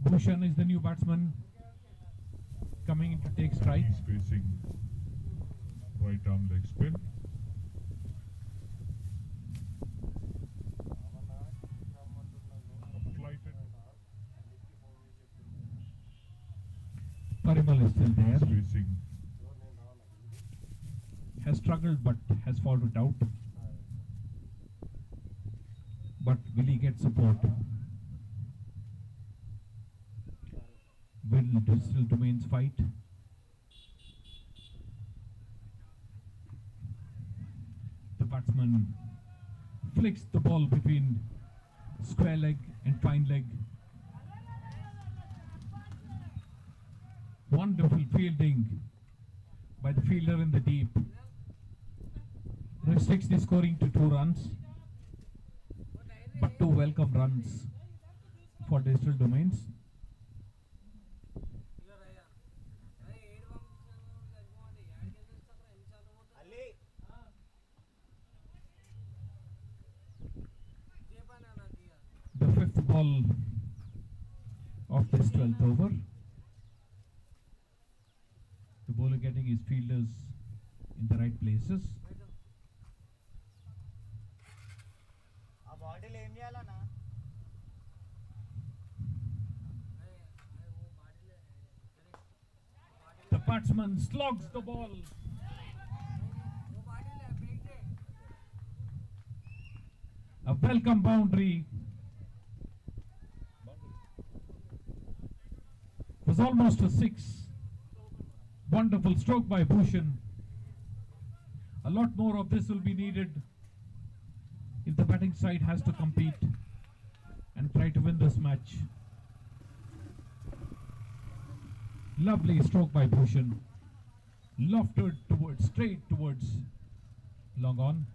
Bhushan is the new batsman coming in to take strike. He's facing right arm leg spin. A flighted Parimal is still there. he's facing Has struggled but has followed out. But will he get support? Will Digital Domains fight? The batsman flicks the ball between square leg and fine leg. Wonderful fielding by the fielder in the deep. Restricts the scoring to 2 runs, but 2 welcome runs for Digital Domains. Ali, The 5th ball of this 12th over. The bowler getting his fielders in the right places. ఆ బాడీలో ఏం చేయాలన్నా? The batsman slogs the ball. A welcome boundary. Was almost a 6. Wonderful stroke by Bhushan. A lot more of this will be needed if the batting side has to compete and try to win this match. Lovely stroke by Bhushan. Lofted towards, straight towards long on.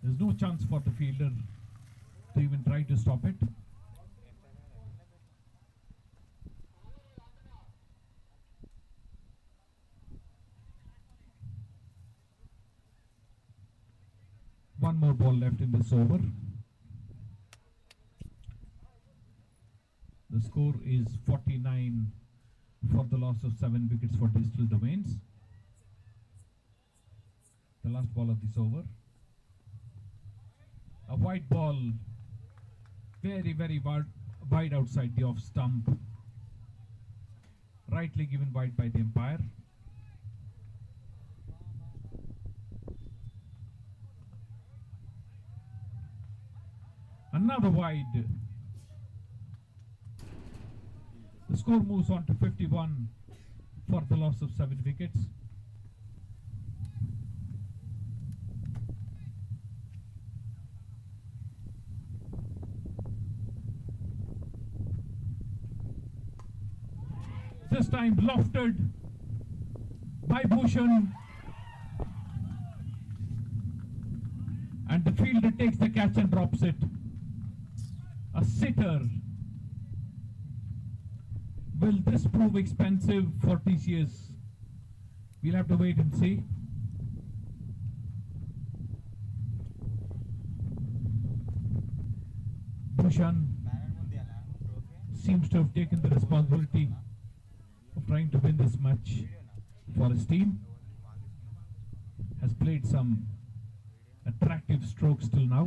There's no chance for the fielder to even try to stop it. One more ball left in this over. The score is 49 for the loss of 7 wickets for Digital Domains. The last ball of this over. A white ball, very wide outside the off stump. Rightly given wide by the umpire. Another wide. The score moves on to 51 for the loss of 7 wickets. This time lofted by Bhushan. And the fielder takes the catch and drops it. A sitter. Will this prove expensive for TCS? We'll have to wait and see. Bhushan banner ముందు అలా trophy seems to have taken the responsibility of trying to win this match for his team. Has played some attractive strokes till now.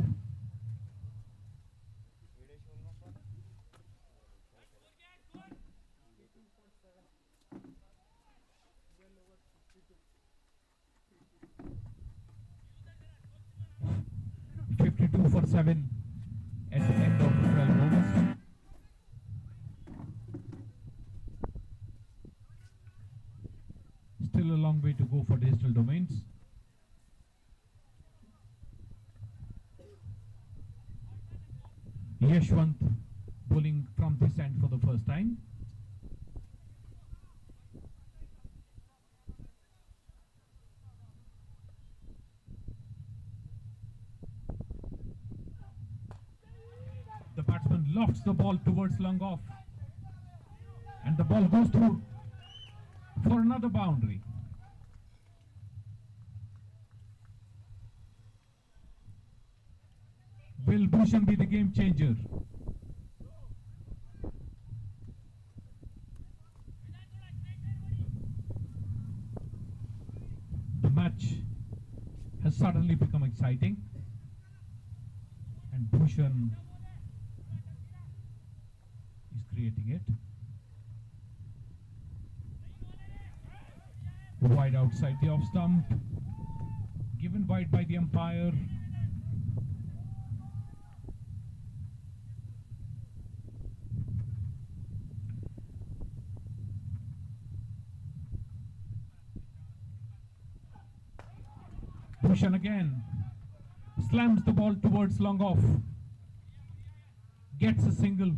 2 for 7 at the end of 12 overs. Still a long way to go for Digital Domains. Yashwant bowling from this end for the first time. The batsman lofts the ball towards long off, and the ball goes through for another boundary. Will Bhushan be the game changer? The match has suddenly become exciting, and Bhushan is creating it. Wide outside the off stump, given wide by the umpire. Bhushan again slams the ball towards long off, gets a single.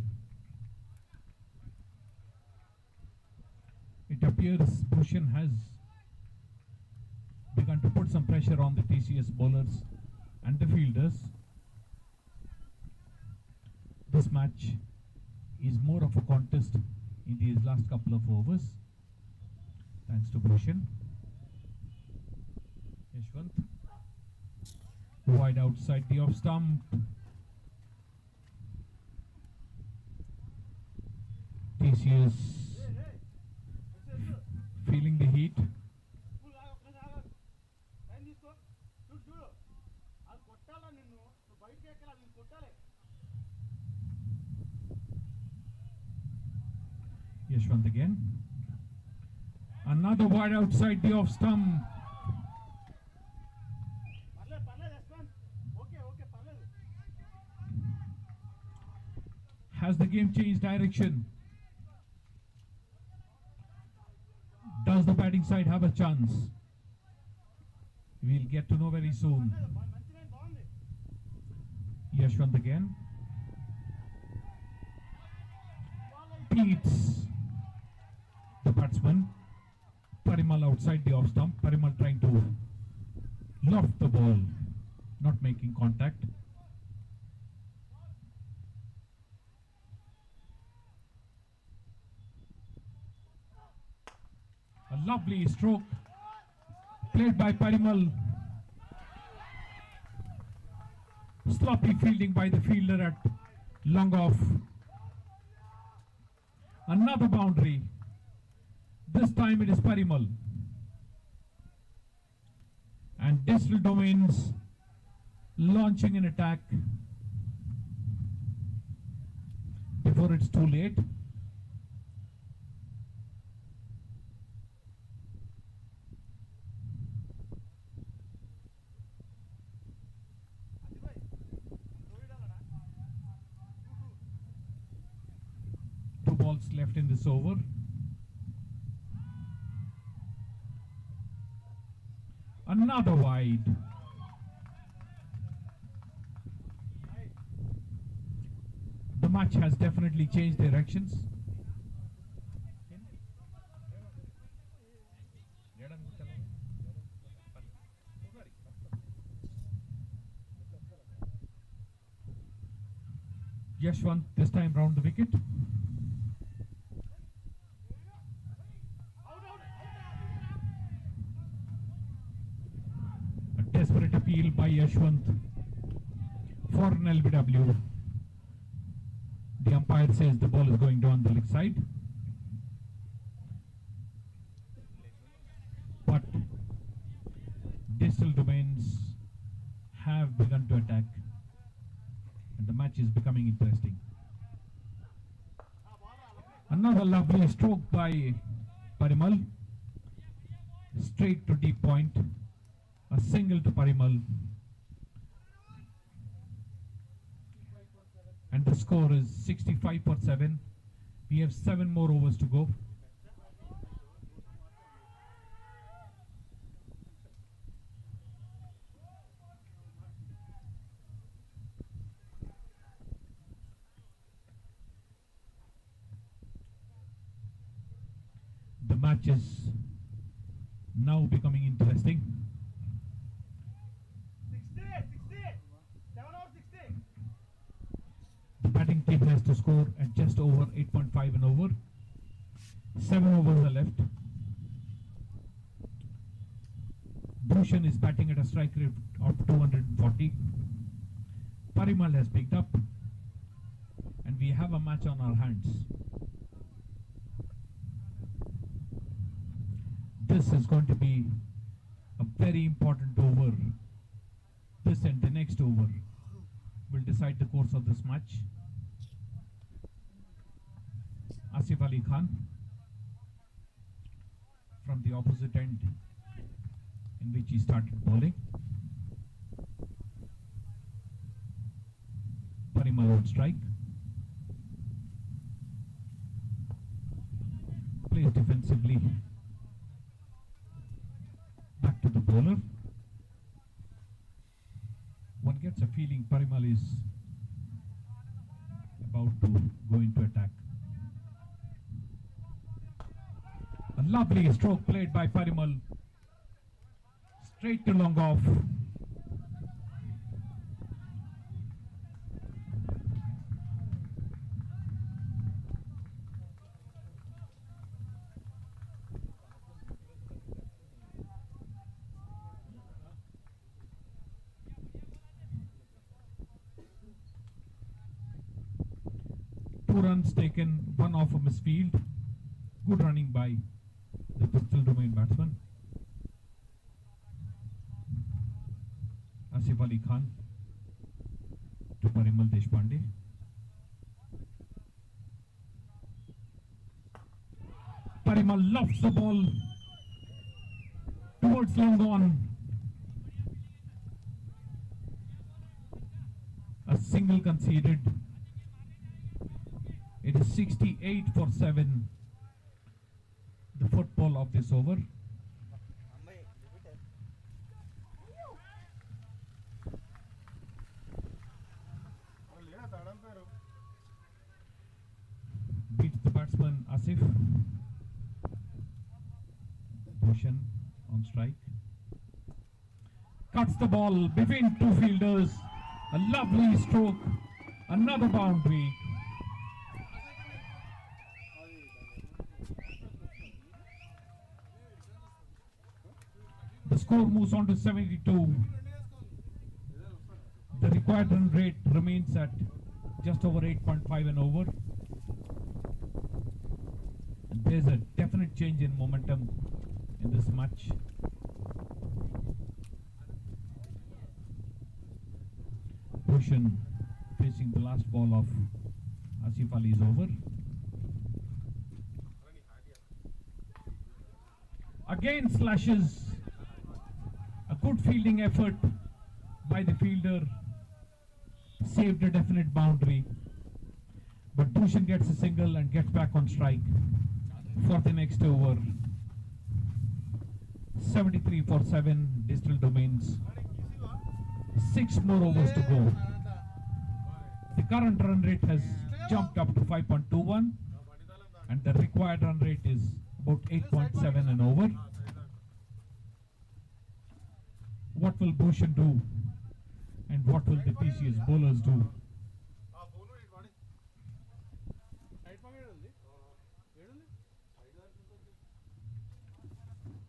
It appears Bhushan has begun to put some pressure on the TCS bowlers and the fielders. This match is more of a contest in these last couple of overs, thanks to Bhushan. Yashwant wide outside the off stump. TCS feeling the heat. Yashwant again. Another wide outside the off stump. Has the game changed direction? Does the batting side have a chance? We'll get to know very soon. Yashwant again. Beats the batsman. Parimal outside the off stump. Parimal trying to loft the ball, not making contact. A lovely stroke played by Parimal. Sloppy fielding by the fielder at long off. Another boundary. This time it is Parimal. And Digital Domains launching an attack before it's too late. Two balls left in this over. Another wide. The match has definitely changed directions. Yashwant this time round the wicket. A desperate appeal by Yashwant for an LBW. The umpire says the ball is going down the leg side. But Digital Domains have begun to attack, and the match is becoming interesting. Another lovely stroke by Parimal. Straight to deep point. A single to Parimal. And the score is 65-7. We have 7 more overs to go. The match is now becoming interesting. 7 over 60. The batting team has to score at just over 8.5 and over. 7 overs are left. Bhushan is batting at a strike rate of 240. Parimal has picked up. And we have a match on our hands. This is going to be a very important over. This and the next over will decide the course of this match. Asif Ali Khan from the opposite end, in which he started bowling. Parimal on strike. Plays defensively. Back to the bowler. One gets a feeling Parimal is about to go into attack. A lovely stroke played by Parimal. Straight to long off. Two runs taken, one off a misfield. Good running by the pistol domain batsman. Asif Ali Khan to Parimal Deshpande. Parimal lofts the ball towards long on. A single conceded. It is 68-7. The football of this over. Beats the batsman Asif. Bhushan on strike. Cuts the ball between two fielders. A lovely stroke. Another boundary. The score moves on to 72. The required run rate remains at just over 8.5 and over. And there's a definite change in momentum in this match. Bhushan facing the last ball of Asif Ali's over. Again slashes. A good fielding effort by the fielder. Saved a definite boundary. But Bhushan gets a single and gets back on strike for the next over. 73-7, Digital Domains. 6 more overs to go. The current run rate has jumped up to 5.21 and the required run rate is about 8.7 and over. What will Bhushan do and what will the TCS bowlers do?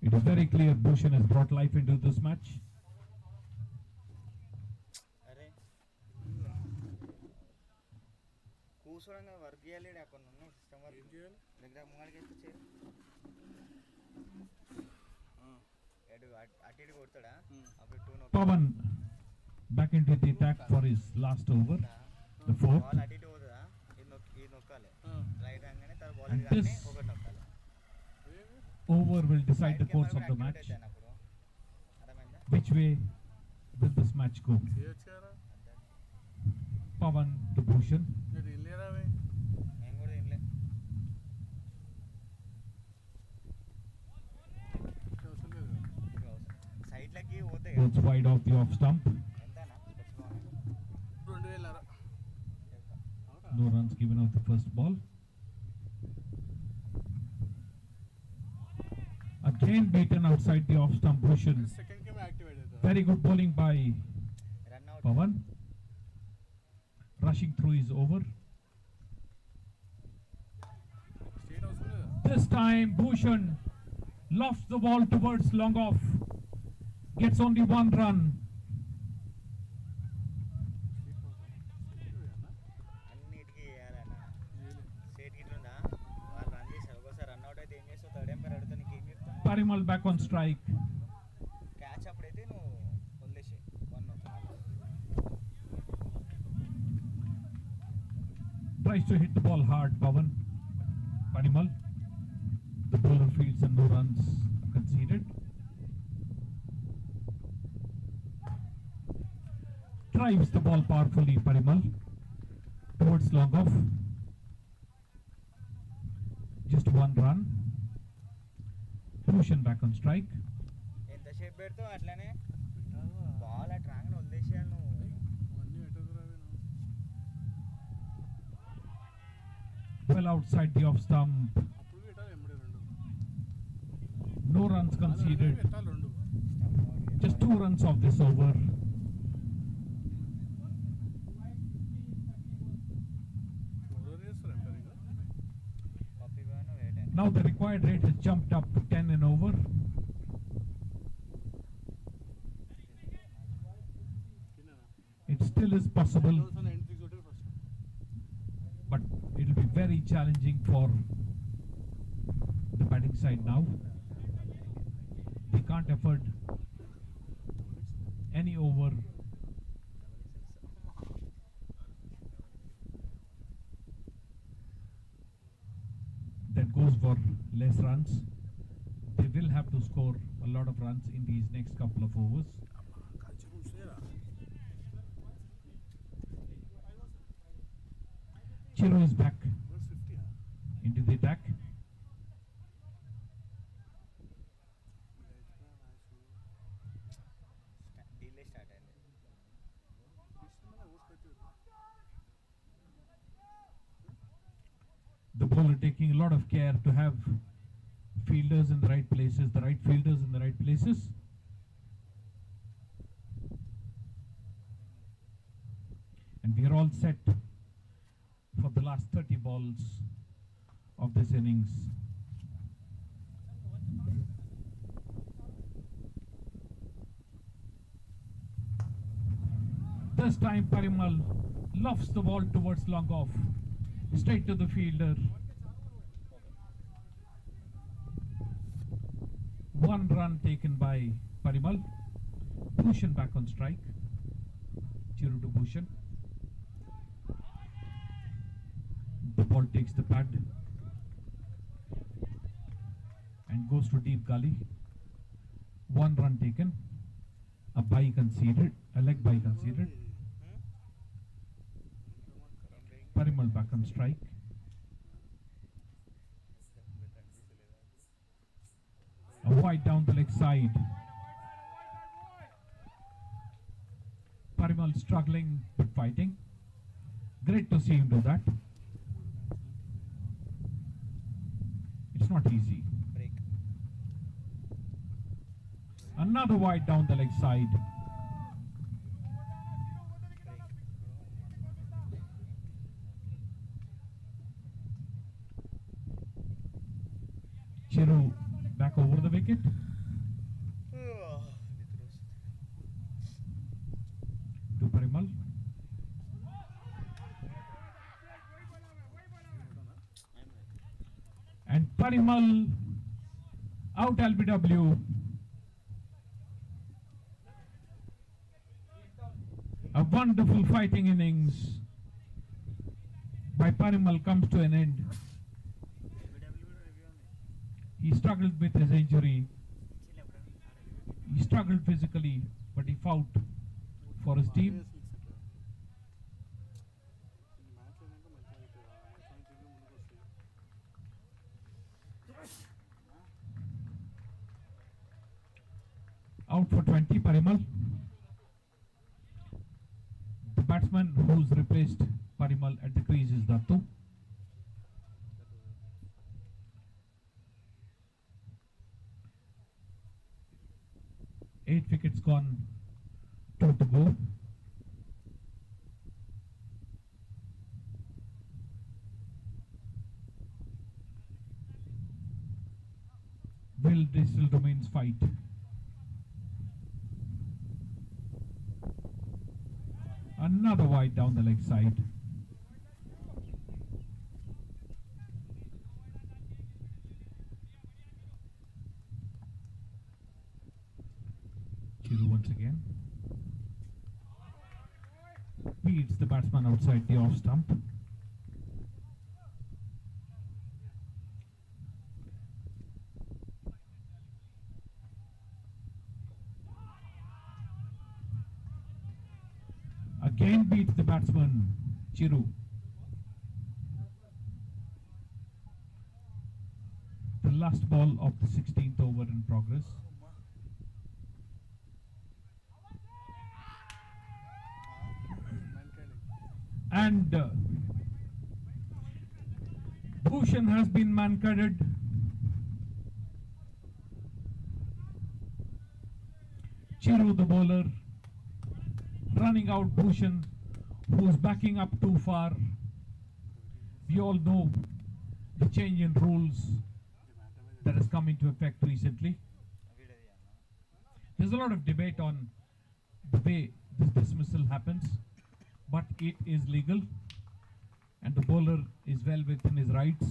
It is very clear Bhushan has brought life into this match. అరే కూర్చోడంగా work చేయాలి అక్కడ ఉన్నాయి system work దగ్గర ముంగడికి వేస్తే అటు ఇటు కొడతాడా అప్పుడు 2 Pawan back into the attack for his last over, the fourth. Ball అటు ఇటు పోతుందా ఇది నొక్కాలి రైట్ రాగానే తర్వాత బాల్ And కానీ this ఒకటి నొక్కాలి over will decide the course of the match. Which way will this match go? Pavan to Bhushan. మీరు వెళ్ళారా అవి నేను కూడా తినలే. అవసరం లేదు సైడ్లకి పోతే Goes wide off the off stump. ఎంతనా 2000 No runs given off the first ball. Again beaten outside the off stump Bhushan. Second game activate అవుతుంది. Very good bowling by run out. Pavan. Rushing through is over. State అవసరం లేదా This time Bhushan lofts the ball towards long off. Gets only one run. అన్నిటికీ వేయాలన్న. State Git ఉందా వాళ్ళు run చేశారు. ఒకసారి run out అయితే ఏం చేస్తావు? థర్డ్ ఎంపైర్ అడిగితే నీకు ఏం చెప్తాను? Parimal back on strike. Catch అప్పుడైతే నువ్వు వదిలేసి 1 అవుతుంది. Tries to hit the ball hard, Pavan. Parimal. The bowler fields and no runs conceded. Drives the ball powerfully, Parimal. Towards long off. Just one run. Bhushan back on strike. ఎంతసేపు పెడతావు అట్లనే? Ball అట్లా రాగానే వదిలేసేయాలి నువ్వు. అవన్నీ పెట్టదురా అవి నువ్వు. Well outside the off stump. అప్పుడు పెట్టాలి ఎంబడే రెండు No runs conceded. పెట్టాలి రెండు. Just 2 runs of this over. ఎవరో చేస్తారు ఎంపైర్ ఇంకా పప్పి బాను వేయటం. Now the required rate has jumped up to 10 and over. It still is possible, 96 కొట్టారు first. but it will be very challenging for the batting side now. They can't afford any over. That goes for less runs. They will have to score a lot of runs in these next couple of overs. కలిసి కూర్చునేరా Chiro is back 50 into the attack. Delay start అయింది. The bowler taking a lot of care to have fielders in the right places, the right fielders in the right places. And we are all set for the last 30 balls of this innings. This time Parimal lofts the ball towards long off, straight to the fielder. One run taken by Parimal. Bhushan back on strike. Chiru to Bhushan. The ball takes the pad and goes to deep gully. One run taken. A bye conceded. A leg bye conceded. Parimal back on strike. A wide down the leg side. Parimal struggling but fighting. Great to see him do that. It's not easy. Break. Another wide down the leg side. Chiru back over the wicket. To Parimal. And Parimal out LBW. A wonderful fighting innings by Parimal comes to an end. He struggled with his injury. He struggled physically, but he fought for his team. Out for 20, Parimal. The batsman who's replaced Parimal at the crease is Dattu. Eight wickets gone, 2 to go. Will Bristol Domains fight? Another wide down the leg side. Chiru once again beats the batsman outside the off stump. Again beats the batsman, Chiru. The last ball of the 16th over in progress. And Bhushan has been man-carded. Chiru, the bowler, running out Bhushan, who's backing up too far. We all know the change in rules that has come into effect recently. There's a lot of debate on the way this dismissal happens, but it is legal and the bowler is well within his rights.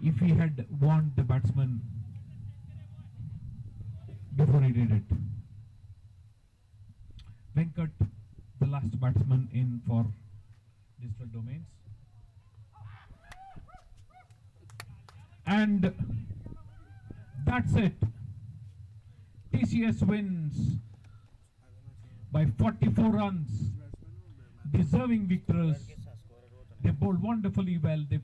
If he had warned the batsman before he did it. Venkat, the last batsman in for Bristol Domains. And that's it. TCS wins by 44 runs. Deserving victors. They bowled wonderfully well. They